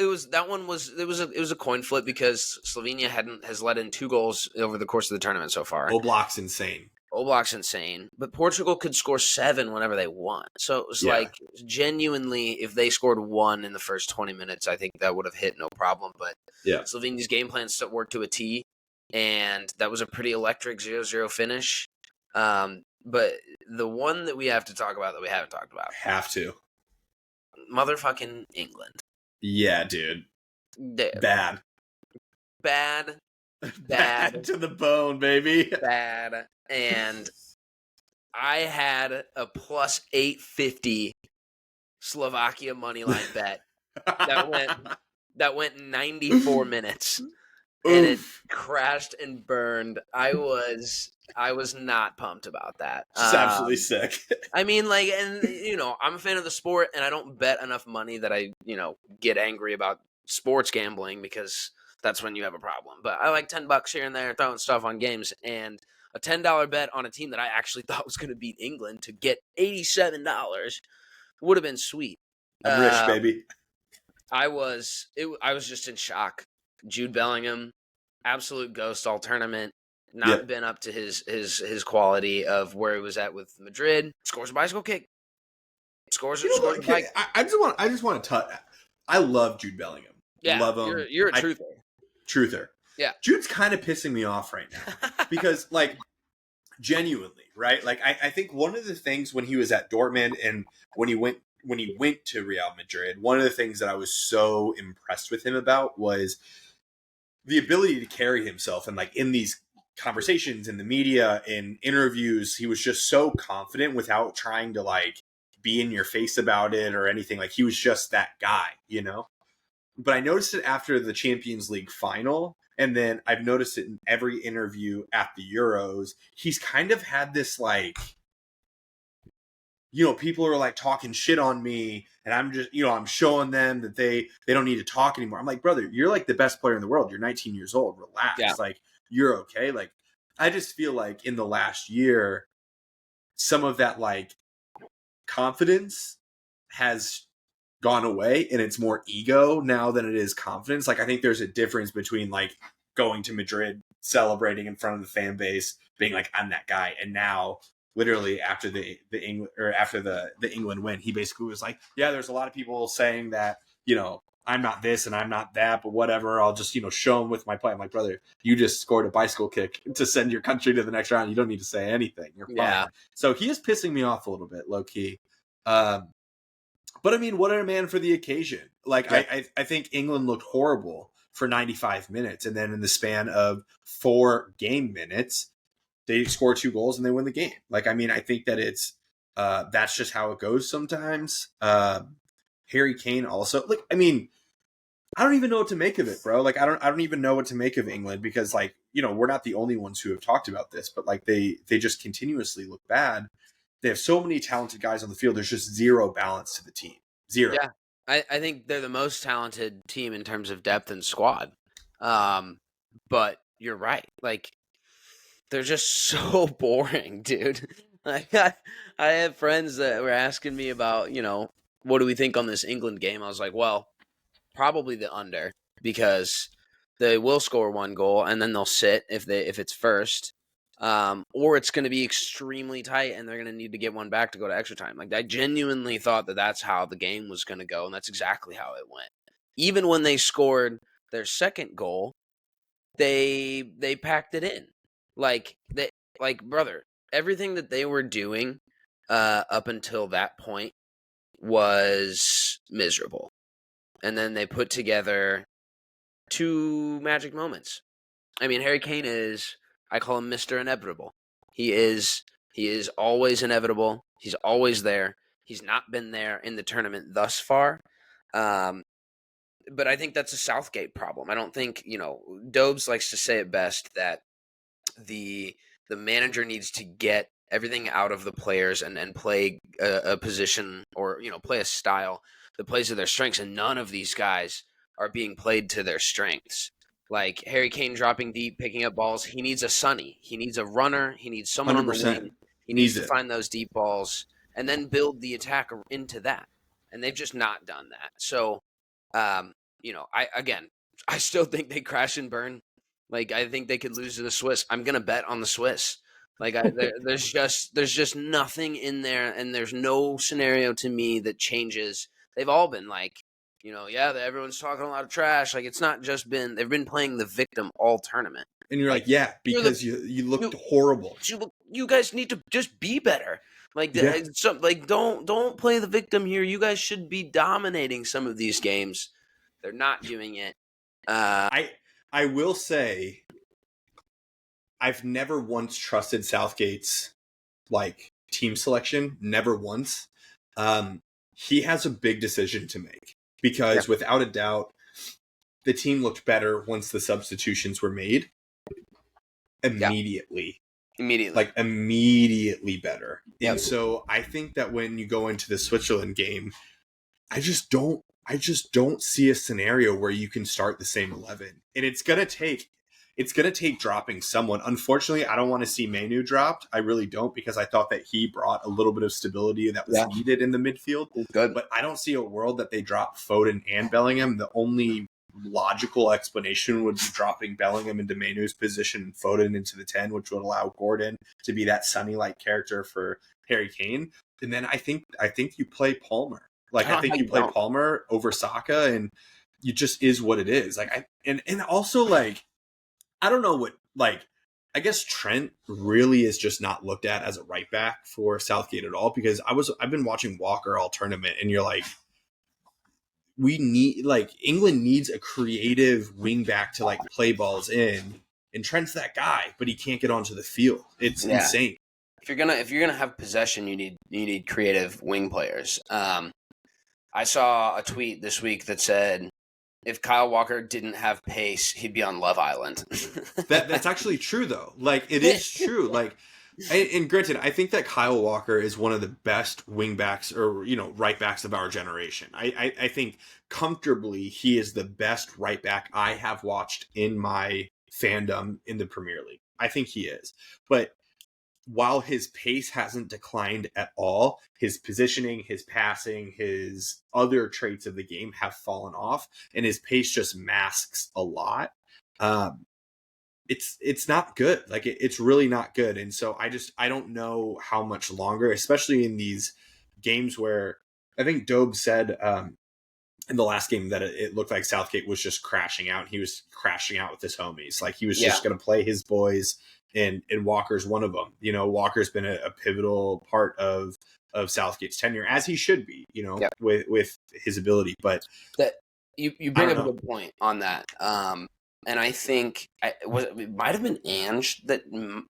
was a coin flip because Slovenia has let in 2 goals over the course of the tournament so far. Oblak's insane. But Portugal could score 7 whenever they want. So it was like genuinely, if they scored 1 in the first 20 minutes, I think that would have hit no problem. But Slovenia's game plan still worked to a T, and that was a pretty electric 0-0 finish. But the one that we have to talk about that we haven't talked about, motherfucking England. Yeah, dude. Bad to the bone, baby. Bad. And I had a plus 850 Slovakia moneyline bet that went 94 minutes. And it crashed and burned. I was not pumped about that. Just absolutely sick. I mean, I'm a fan of the sport, and I don't bet enough money that I, get angry about sports gambling, because that's when you have a problem. But I like $10 here and there throwing stuff on games, and a $10 bet on a team that I actually thought was going to beat England to get $87 would have been sweet. I'm rich, baby. I was just in shock. Jude Bellingham, absolute ghost all tournament. Not been up to his quality of where he was at with Madrid. Scores a bicycle kick. Scores a bike. I just want to touch. I love Jude Bellingham. Yeah, love him. You're a truther. Truther. Yeah. Jude's kind of pissing me off right now because, genuinely, right? I think one of the things when he was at Dortmund and when he went to Real Madrid, one of the things that I was so impressed with him about was the ability to carry himself, and in these conversations in the media, in interviews, he was just so confident without trying to be in your face about it or anything. He was just that guy, But I noticed it after the Champions League final, and then I've noticed it in every interview at the Euros. He's kind of had this people are talking shit on me, and I'm just, I'm showing them that they don't need to talk anymore. I'm like, brother, you're the best player in the world. You're 19 years old. Relax. Yeah. You're okay. I just feel in the last year, some of that confidence has gone away, and it's more ego now than it is confidence. I think there's a difference between going to Madrid, celebrating in front of the fan base, being I'm that guy, and now literally after the England or after the England win, he basically was like, yeah, there's a lot of people saying that, I'm not this and I'm not that, but whatever. I'll just, show them with my play. I'm like, brother, you just scored a bicycle kick to send your country to the next round. You don't need to say anything. You're fine. Yeah. So he is pissing me off a little bit, low key. But I mean, what a man for the occasion. Like, yeah. I think England looked horrible for 95 minutes. And then in the span of 4 game minutes, they score 2 goals and they win the game. Like, I mean, I think that it's, that's just how it goes sometimes. Harry Kane also, like, I mean, I don't even know what to make of it, bro. Like, I don't even know what to make of England because, like, we're not the only ones who have talked about this, but like they just continuously look bad. They have so many talented guys on the field. There's just zero balance to the team. Zero. Yeah, I think they're the most talented team in terms of depth and squad. But you're right. Like, they're just so boring, dude. Like, I have friends that were asking me about, what do we think on this England game? I was like, well, probably the under, because they will score 1 goal and then they'll sit if it's first. Or it's going to be extremely tight and they're going to need to get one back to go to extra time. Like, I genuinely thought that that's how the game was going to go, and that's exactly how it went. Even when they scored their second goal, they packed it in. Like, brother, everything that they were doing up until that point was miserable. And then they put together 2 magic moments. I mean, Harry Kane is, I call him Mr. Inevitable. He is always inevitable. He's always there. He's not been there in the tournament thus far. But I think that's a Southgate problem. I don't think, Dobes likes to say it best that the manager needs to get everything out of the players and play a position or, play a style that plays to their strengths. And none of these guys are being played to their strengths. Like Harry Kane dropping deep, picking up balls. He needs a Sonny. He needs a runner. He needs someone 100%. On the wing. He needs to find those deep balls and then build the attack into that. And they've just not done that. So, I still think they crash and burn. Like, I think they could lose to the Swiss. I'm gonna bet on the Swiss. Like, there's just nothing in there, and there's no scenario to me that changes. They've all been like, everyone's talking a lot of trash. Like, it's not just been, they've been playing the victim all tournament. And you're like yeah, because you looked horrible. You guys need to just be better. Like, don't play the victim here. You guys should be dominating some of these games. They're not doing it. I will say, I've never once trusted Southgate's team selection. Never once. He has a big decision to make because without a doubt, the team looked better once the substitutions were made. Immediately better. Yep. And so I think that when you go into the Switzerland game, I just don't see a scenario where you can start the same 11. And it's going to take dropping someone. Unfortunately, I don't want to see Manu dropped. I really don't, because I thought that he brought a little bit of stability that was needed in the midfield. Good. But I don't see a world that they drop Foden and Bellingham. The only logical explanation would be dropping Bellingham into Manu's position and Foden into the 10, which would allow Gordon to be that Sonny-like character for Harry Kane. And then I think you play Palmer. I think you play Palmer over Saka, and it just is what it is. And also I don't know what, I guess Trent really is just not looked at as a right back for Southgate at all, because I've been watching Walker all tournament, and you're like, England needs a creative wing back to play balls in, and Trent's that guy, but he can't get onto the field. It's insane. If you're gonna have possession, you need creative wing players. I saw a tweet this week that said, if Kyle Walker didn't have pace, he'd be on Love Island. That's actually true, though. It is true. And granted, I think that Kyle Walker is one of the best wing backs or, right backs of our generation. I think comfortably he is the best right back I have watched in my fandom in the Premier League. I think he is. But while his pace hasn't declined at all, his positioning, his passing, his other traits of the game have fallen off, and his pace just masks a lot. it's not good. Like it's really not good. And so I don't know how much longer, especially in these games where I think Dobe said in the last game that it looked like Southgate was just crashing out. He was crashing out with his homies. Like he was just going to play his boys, and Walker's one of them. You know, Walker's been a pivotal part of Southgate's tenure, as he should be, you know, with his ability. But that you bring up a good point on that. And I think it might have been Ange that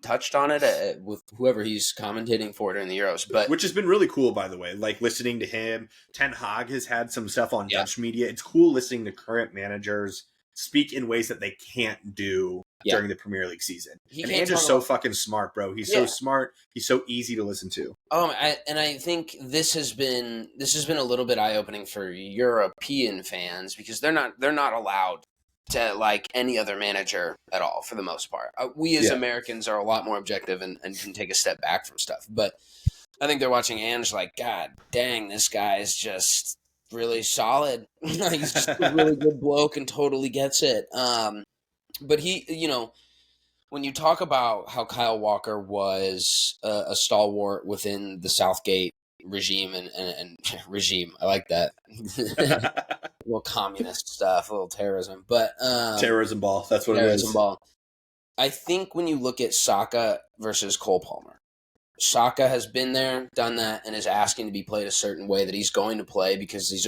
touched on it with whoever he's commentating for during the Euros, but which has been really cool, by the way. Like listening to him, Ten Hag has had some stuff on Dutch media. It's cool listening to current managers speak in ways that they can't do during the Premier League season. And Ange is so fucking smart, bro. He's so smart. He's so easy to listen to. I think this has been a little bit eye opening for European fans because they're not allowed to like any other manager at all for the most part. We as Americans are a lot more objective and can take a step back from stuff. But I think they're watching Ange like, God dang, this guy is just really solid. He's just a really good bloke and totally gets it. But he, you know, when you talk about how Kyle Walker was a stalwart within the Southgate regime and regime, I like that. A little communist stuff, a little terrorism, but terrorism ball. That's what it is. Terrorism ball. I think when you look at Saka versus Cole Palmer, Saka has been there, done that, and is asking to be played a certain way that he's going to play because he's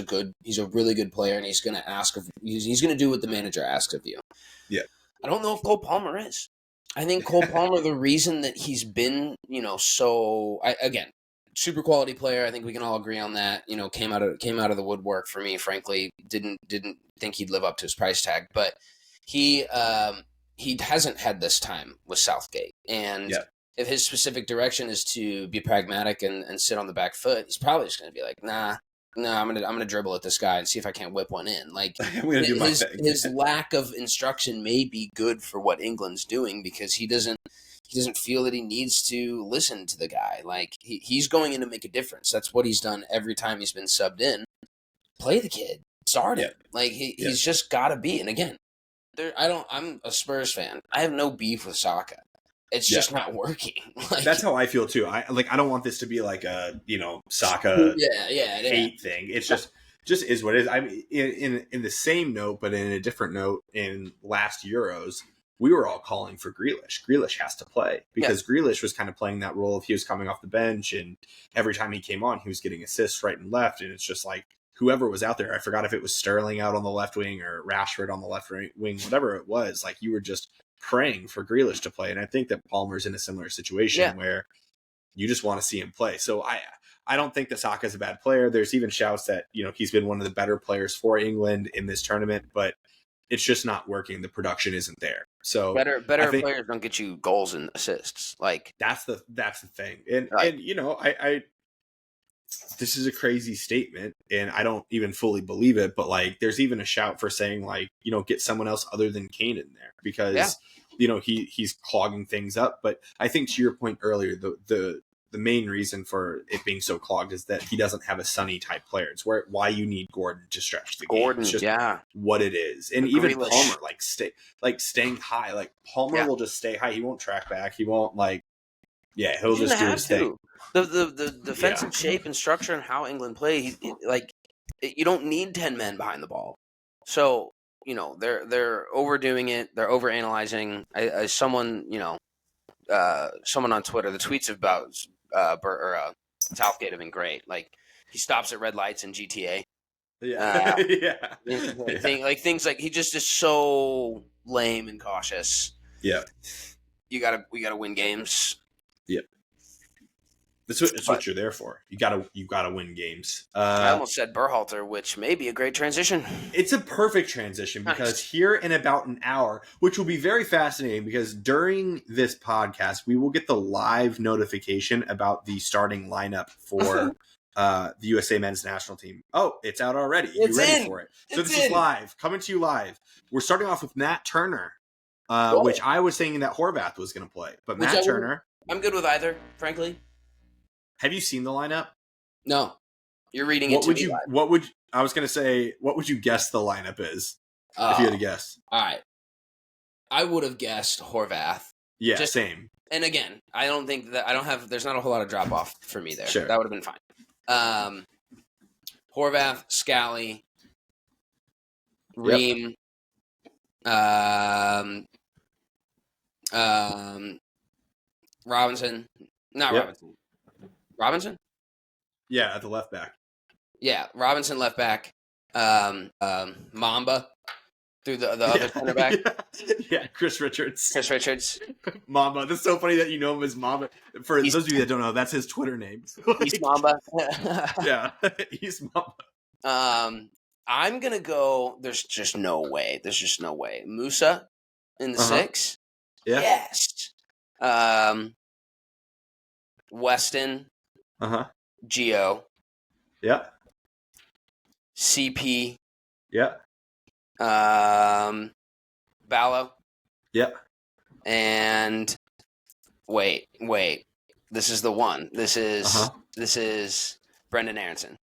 a really good player, and he's going to he's going to do what the manager asks of you. Yeah, I don't know if Cole Palmer is. I think Cole Palmer, the reason that he's been, you know, again, super quality player. I think we can all agree on that. You know, came out of the woodwork for me. Frankly, didn't think he'd live up to his price tag, but he hasn't had this time with Southgate. And if his specific direction is to be pragmatic and sit on the back foot, he's probably just going to be like, nah, I'm gonna dribble at this guy and see if I can't whip one in. Like I'm gonna do my thing. His lack of instruction may be good for what England's doing because he doesn't feel that he needs to listen to the guy. Like he's going in to make a difference. That's what he's done every time he's been subbed in. Play the kid, start him. Like he's just got to be. And again, I'm a Spurs fan. I have no beef with Saka. It's just not working. Like, that's how I feel too. I don't want this to be like a Saka hate thing. It's just is what it is. I mean, in the same note, but in a different note, in last Euros, we were all calling for Grealish. Grealish has to play because Grealish was kind of playing that role if he was coming off the bench, and every time he came on, he was getting assists right and left, and it's just like whoever was out there. I forgot if it was Sterling out on the left wing or Rashford on the left wing, whatever it was. Like you were just praying for Grealish to play, and I think that Palmer's in a similar situation where you just want to see him play. So I don't think that Saka's a bad player. There's even shouts that he's been one of the better players for England in this tournament, but it's just not working. The production isn't there. So better players don't get you goals and assists. Like that's the thing. And I this is a crazy statement, and I don't even fully believe it, but like there's even a shout for saying like, get someone else other than Kane in there because he's clogging things up. But I think to your point earlier, the main reason for it being so clogged is that he doesn't have a Sonny type player. It's why you need Gordon to stretch the game. It's just what it is. And even Palmer, staying high. Like Palmer will just stay high. He won't track back. He won't he'll just do his thing. The defensive shape and structure and how England play, you don't need 10 men behind the ball. So, they're overdoing it. They're overanalyzing. As someone, someone on Twitter, the tweets about Southgate have been great. Like he stops at red lights in GTA. Things like he just is so lame and cautious. Yeah, we gotta win games. Yep. It's what you're there for. You gotta win games. I almost said Berhalter, which may be a great transition. It's a perfect transition because here in about an hour, which will be very fascinating because during this podcast, we will get the live notification about the starting lineup for the USA men's national team. Oh, it's out already. You're ready for it. So this is live, coming to you live. We're starting off with Matt Turner, which I was saying that Horvath was going to play, but Matt Turner. I'm good with either, frankly. Have you seen the lineup? No. You're reading it to me. What would you guess the lineup is if you had to guess? All right. I would have guessed Horvath. Yeah, same. And again, I don't think that there's not a whole lot of drop off for me there. Sure. That would have been fine. Horvath, Scally, Ream, Robinson. Not Robinson. Robinson? Yeah, at the left back. Yeah, Robinson left back. Mamba through the other center back. Yeah, Chris Richards. Mamba. That's so funny that you know him as Mamba. For those of you that don't know, that's his Twitter name. East Mamba. Yeah, East Mamba. I'm gonna go. There's just no way. Musa in the 6. Yeah. Yes. Weston. Gio. Yeah. CP. Yeah. Ballo. Yeah. And wait. This is the one. This is Brendan Aronson.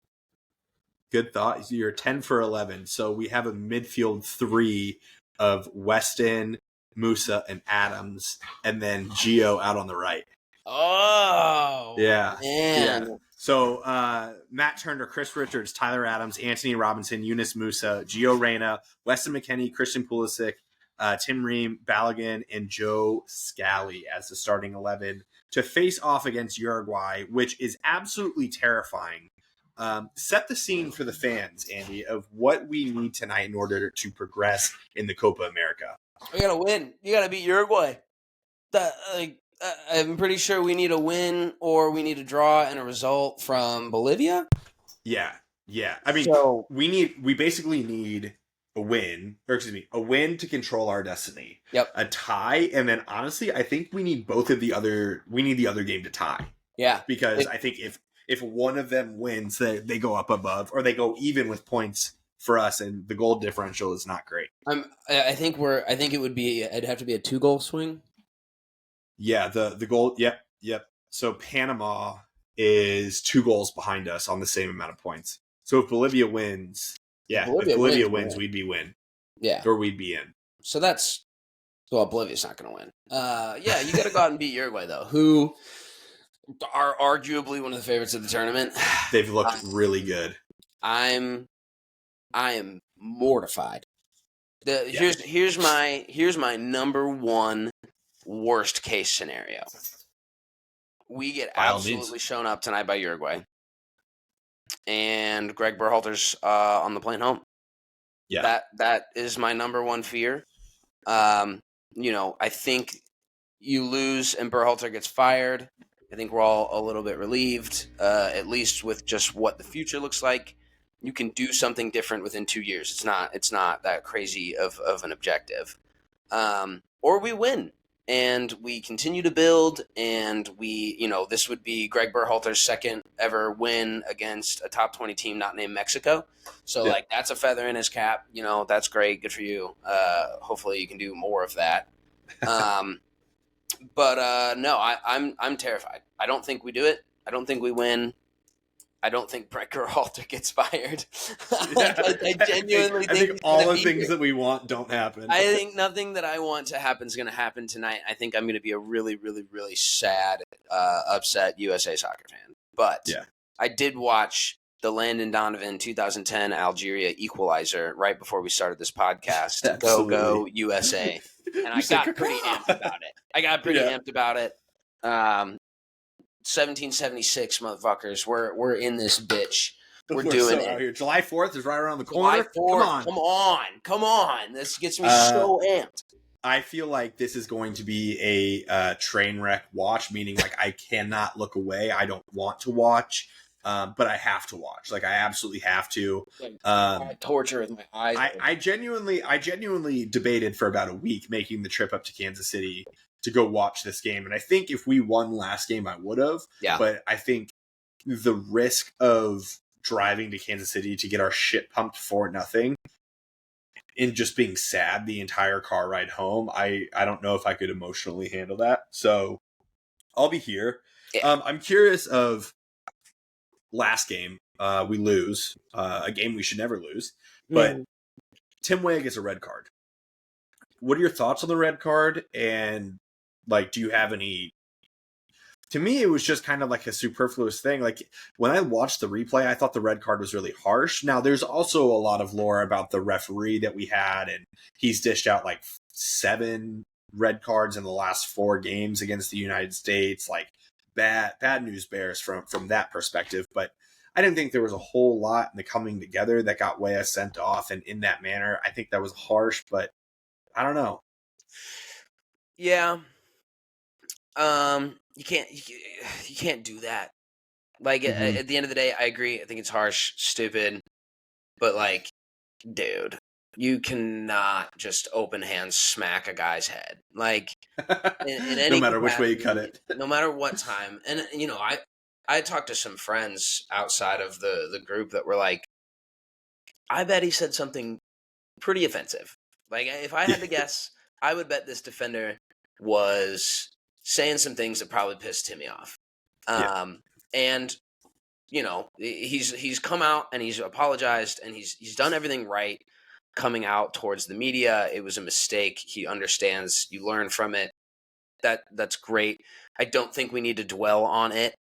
Good thought. You're 10 for 11. So we have a midfield 3 of Weston, Musa, and Adams, and then Gio out on the right. Oh, yeah, man. Yeah. So Matt Turner, Chris Richards, Tyler Adams, Anthony Robinson, Yunus Musa, Gio Reyna, Weston McKennie, Christian Pulisic, Tim Ream, Balogun, and Joe Scally as the starting 11 to face off against Uruguay, which is absolutely terrifying. Set the scene for the fans, Andy, of what we need tonight in order to progress in the Copa America. We gotta win. You gotta beat Uruguay. I'm pretty sure we need a win or we need a draw and a result from Bolivia. Yeah. I mean, we basically need a win to control our destiny. Yep. A tie, and then honestly, I think we need the other game to tie. Yeah. Because I think if one of them wins, they go up above, or they go even with points for us, and the goal differential is not great. I think it'd have to be a 2-goal swing. Yeah, the goal. Yep. So Panama is 2 goals behind us on the same amount of points. So if Bolivia wins, if Bolivia wins, we'd be win. Yeah. Or we'd be in. So Bolivia's not going to win. Yeah, you got to go out and beat Uruguay though, who are arguably one of the favorites of the tournament. They've looked really good. I am mortified. Here's my number one worst case scenario. We get absolutely shown up tonight by Uruguay, and Gregg Berhalter's on the plane home. Yeah, that is my number one fear. I think you lose and Berhalter gets fired. I think we're all a little bit relieved, at least with just what the future looks like. You can do something different within 2 years. It's not that crazy of an objective. Or we win and we continue to build, and this would be Gregg Berhalter's second ever win against a top 20 team not named Mexico. So that's a feather in his cap. That's great. Good for you. Hopefully you can do more of that. But no, I'm terrified. I don't think we do it. I don't think we win. I don't think Gregg Berhalter gets fired. I genuinely think all the things that we want don't happen. I think nothing that I want to happen is going to happen tonight. I think I'm going to be a really, really, really sad, upset USA soccer fan. But I did watch the Landon Donovan 2010 Algeria equalizer right before we started this podcast. Go USA. And I got pretty amped about it. 1776 motherfuckers. We're in this bitch. We're doing it. Out here. July 4th is right around the corner. Come on. This gets me so amped. I feel like this is going to be a train wreck watch, meaning like I cannot look away. I don't want to watch, but I have to watch. Like I absolutely have to. Torture in my eyes. I genuinely debated for about a week making the trip up to Kansas City to go watch this game. And I think if we won last game, I would have. Yeah. But I think the risk of driving to Kansas City to get our shit pumped for nothing and just being sad the entire car ride home, I don't know if I could emotionally handle that. So I'll be here. Yeah. I'm curious of last game. We lose a game we should never lose, but Tim Weah gets a red card. what are your thoughts on the red card? And like, do you have any? To me, it was just kind of like a superfluous thing. Like when I watched the replay, I thought the red card was really harsh. Now, there's also a lot of lore about the referee that we had, and he's dished out like 7 red cards in the last 4 games against the United States. Like bad news bears from that perspective. But I didn't think there was a whole lot in the coming together that got Weah sent off, and in that manner, I think that was harsh. But I don't know. Yeah. You can't do that. Like at the end of the day, I agree. I think it's harsh, stupid, but like, dude, you cannot just open hand smack a guy's head. Like in any no matter which way you cut it, no matter what time. And I talked to some friends outside of the group that were like, I bet he said something pretty offensive. Like if I had to guess, I would bet this defender was saying some things that probably pissed Timmy off. And he's come out and he's apologized and he's done everything right coming out towards the media. It was a mistake. He understands. You learn from it. That's great. I don't think we need to dwell on it,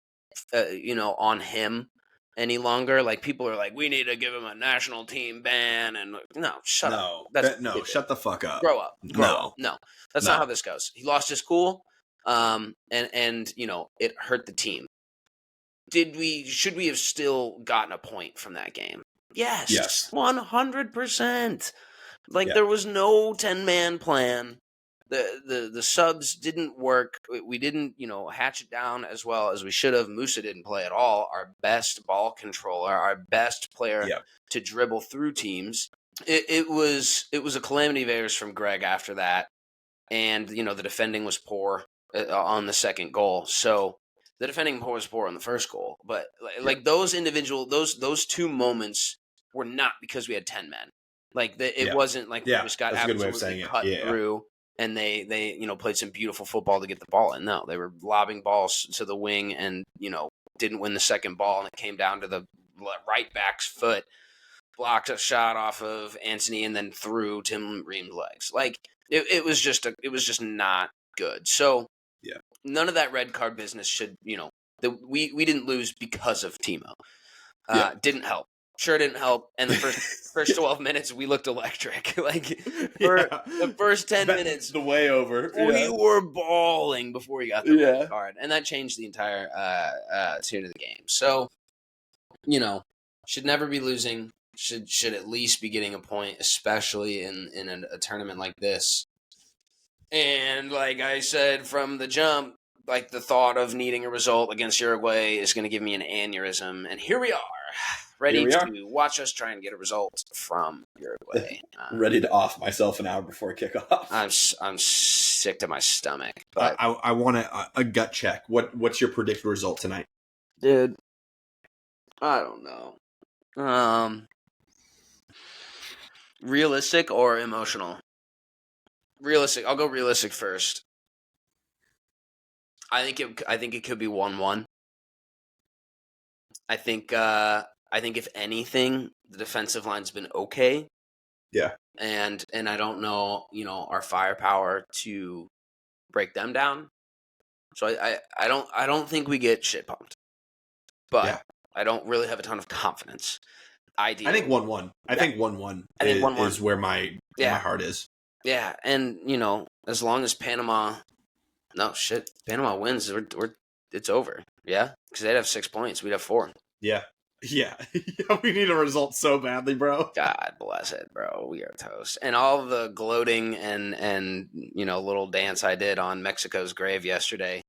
on him any longer. Like people are like, we need to give him a national team ban, and no, shut up. Shut the fuck up. Grow up. No, that's not how this goes. He lost his cool, and it hurt the team. Should we have still gotten a point from that game? Yes. 100%. There was no 10-man plan. The subs didn't work. We didn't, hatch it down as well as we should have. Musa didn't play at all. Our best ball controller, our best player to dribble through teams. It was a calamity of errors from Gregg after that. And, the defending was poor on the second goal. So the defending was poor on the first goal. But those individual, those 2 moments were not because we had 10 men. It wasn't like we just got absolutely cut through. And they played some beautiful football to get the ball in. No, they were lobbing balls to the wing and, didn't win the second ball. And it came down to the right back's foot, blocked a shot off of Anthony and then through Tim Ream's legs. It was just not good. So none of that red card business should, we didn't lose because of Timo. Didn't help. Sure didn't help. And the first 12 minutes, we looked electric. The first 10 minutes, the way over. We were bawling before we got the red card. And that changed the entire tune of the game. So, should never be losing. Should at least be getting a point, especially in a tournament like this. And like I said from the jump, the thought of needing a result against Uruguay is going to give me an aneurysm. And here we are. Ready to watch us try and get a result from Uruguay. Ready to off myself an hour before kickoff. I'm sick to my stomach. But I want a gut check. What's your predicted result tonight, dude? I don't know. Realistic or emotional? Realistic. I'll go realistic first. I think it could be 1-1. I think if anything, the defensive line's been okay. Yeah. And I don't know, our firepower to break them down. So I don't think we get shit pumped. But I don't really have a ton of confidence. Ideally. I think 1-1. I think 1-1 is where my heart is. Yeah, and as long as Panama wins, it's over. Yeah, because they'd have 6 points, we'd have 4. Yeah. We need a result so badly, bro. God bless it, bro. We are toast. And all the gloating and little dance I did on Mexico's grave yesterday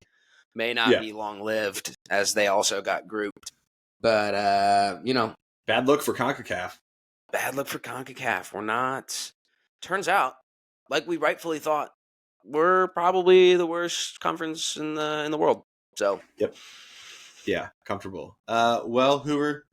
may not be long lived, as they also got grouped. But bad look for CONCACAF. We're not. Turns out, like we rightfully thought, we're probably the worst conference in the world. So yep. Yeah, comfortable. Well, Hoover,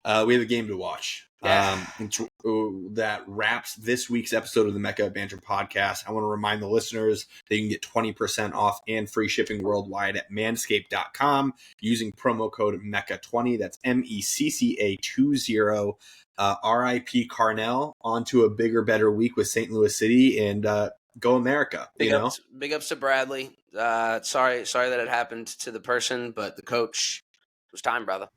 we have a game to watch. Yeah. That wraps this week's episode of the Mecca of Banter podcast. I want to remind the listeners that you can get 20% off and free shipping worldwide at manscaped.com using promo code MECCA20. That's MECCA20. RIP Carnell, on to a bigger, better week with St. Louis City. And go America. Big ups to Bradley. Sorry that it happened to the person, but the coach. It was time, brother.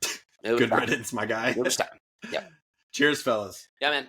Good riddance, my guy. It was time. Yep. Cheers, fellas. Yeah, man.